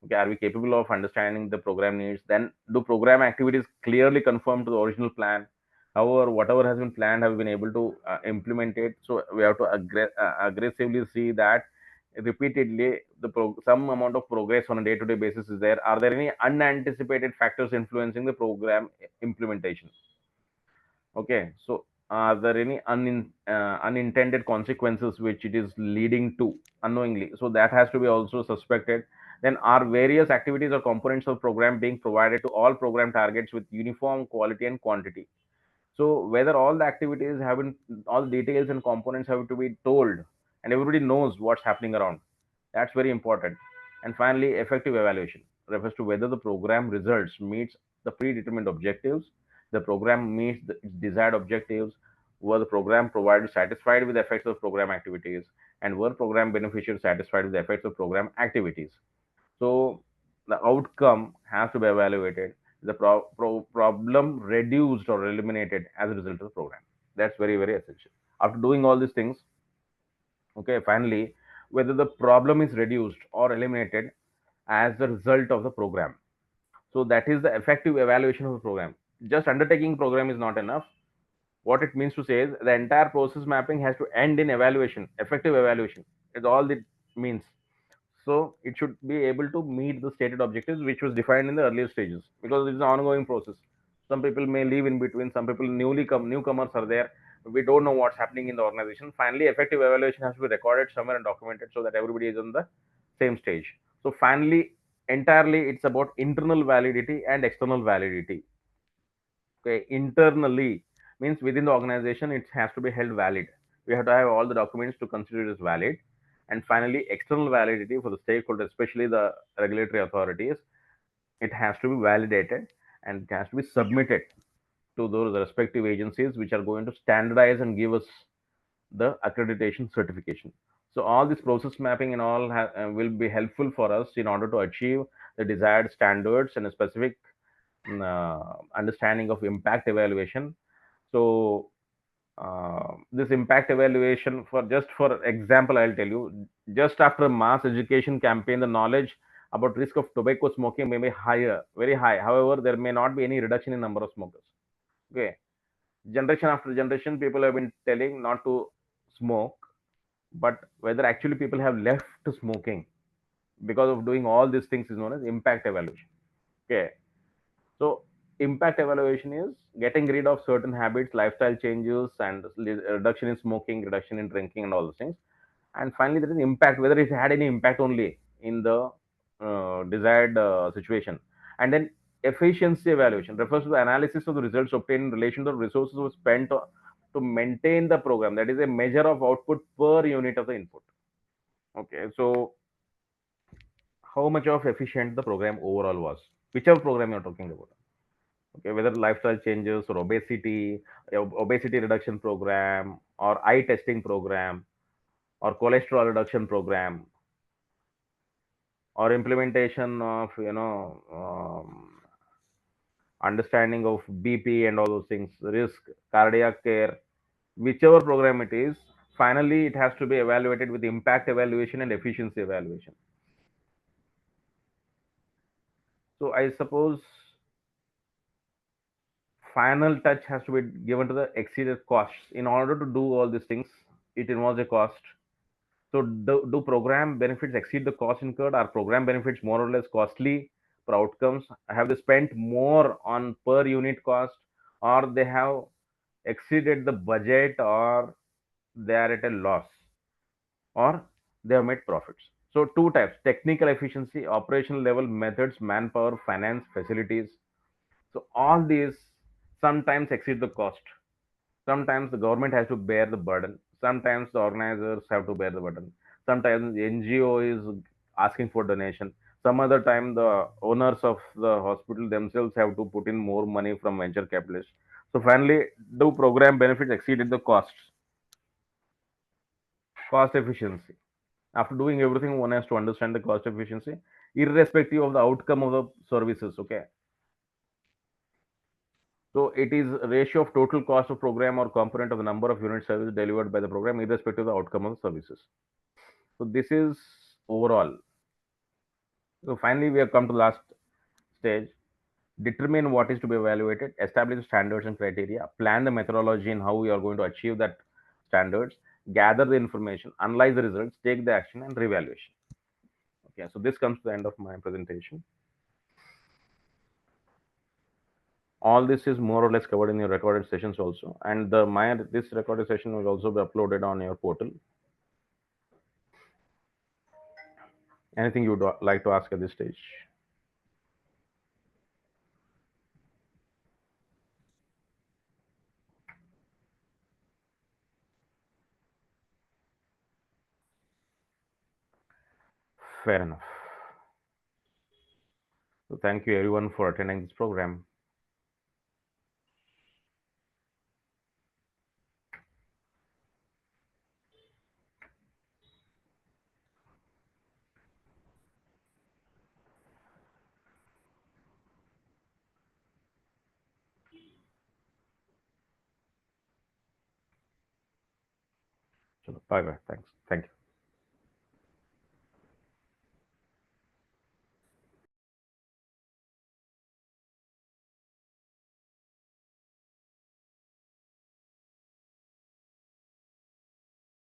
Okay, are we capable of understanding the program needs? Then do program activities clearly conform to the original plan? However, whatever has been planned, have we been able to implement it? So we have to aggressively see that repeatedly some amount of progress on a day-to-day basis is there. Are there any unanticipated factors influencing the program implementation? Okay, so are there any unintended consequences which it is leading to unknowingly? So that has to be also suspected. Then are various activities or components of program being provided to all program targets with uniform quality and quantity? So whether all the activities have been, all the details and components have to be told, and everybody knows what's happening around. That's very important. And finally, effective evaluation refers to whether the program results meets the predetermined objectives, the program meets its desired objectives, were the program provider satisfied with the effects of program activities, and were program beneficiaries satisfied with the effects of program activities. So the outcome has to be evaluated. The problem reduced or eliminated as a result of the program. That's very, very essential. After doing all these things, okay, finally, whether the problem is reduced or eliminated as a result of the program. So that is the effective evaluation of the program. Just undertaking program is not enough. What it means to say is the entire process mapping has to end in evaluation, effective evaluation. Is all it means. So it should be able to meet the stated objectives which was defined in the earlier stages, because it's an ongoing process. Some people may leave in between, some people newcomers are there. We don't know what's happening in the organization. Finally, effective evaluation has to be recorded somewhere and documented so that everybody is on the same stage. So finally, entirely it's about internal validity and external validity. Okay, internally means within the organization it has to be held valid. We have to have all the documents to consider it as valid. And finally, external validity for the stakeholders, especially the regulatory authorities, it has to be validated and it has to be submitted to those respective agencies which are going to standardize and give us the accreditation certification. So all this process mapping and all will be helpful for us in order to achieve the desired standards and a specific understanding of impact evaluation. So this impact evaluation, for just for example, I'll tell you, just after a mass education campaign, the knowledge about risk of tobacco smoking may be higher, very high. However, there may not be any reduction in number of smokers. Okay, generation after generation, people have been telling not to smoke, but whether actually people have left smoking because of doing all these things is known as impact evaluation. Okay, so impact evaluation is getting rid of certain habits, lifestyle changes, and reduction in smoking, reduction in drinking, and all those things. And finally, there is impact, whether it had any impact only in the desired situation. And then efficiency evaluation refers to the analysis of the results obtained in relation to the resources were spent to maintain the program. That is a measure of output per unit of the input. Okay, so how much of efficient the program overall was, whichever program you're talking about. Okay, whether lifestyle changes or obesity, obesity reduction program, or eye testing program, or cholesterol reduction program, or implementation of understanding of BP and all those things, risk, cardiac care, whichever program it is, finally it has to be evaluated with impact evaluation and efficiency evaluation. So I suppose final touch has to be given to the exceeded costs. In order to do all these things, it involves a cost. So do program benefits exceed the cost incurred? Are program benefits more or less costly for outcomes? Have they spent more on per unit cost, or they have exceeded the budget, or they are at a loss, or they have made profits? So two types: technical efficiency, operational level methods, manpower, finance, facilities. So all these sometimes exceed the cost. Sometimes the government has to bear the burden. Sometimes the organizers have to bear the burden. Sometimes the NGO is asking for donation. Some other time the owners of the hospital themselves have to put in more money from venture capitalists. So finally, do program benefits exceeded the costs? Cost efficiency. After doing everything, one has to understand the cost efficiency, irrespective of the outcome of the services. Okay, so it is a ratio of total cost of program or component of the number of unit service delivered by the program, irrespective of the outcome of the services. So this is overall. So finally, we have come to the last stage. Determine what is to be evaluated, establish standards and criteria, plan the methodology and how we are going to achieve that standards, gather the information, analyze the results, take the action, and revaluation. Okay, so this comes to the end of my presentation. All this is more or less covered in your recorded sessions also, and this recorded session will also be uploaded on your portal. Anything you would like to ask at this stage? Fair enough. So thank you everyone for attending this program. Bye bye. Thanks. Thank you.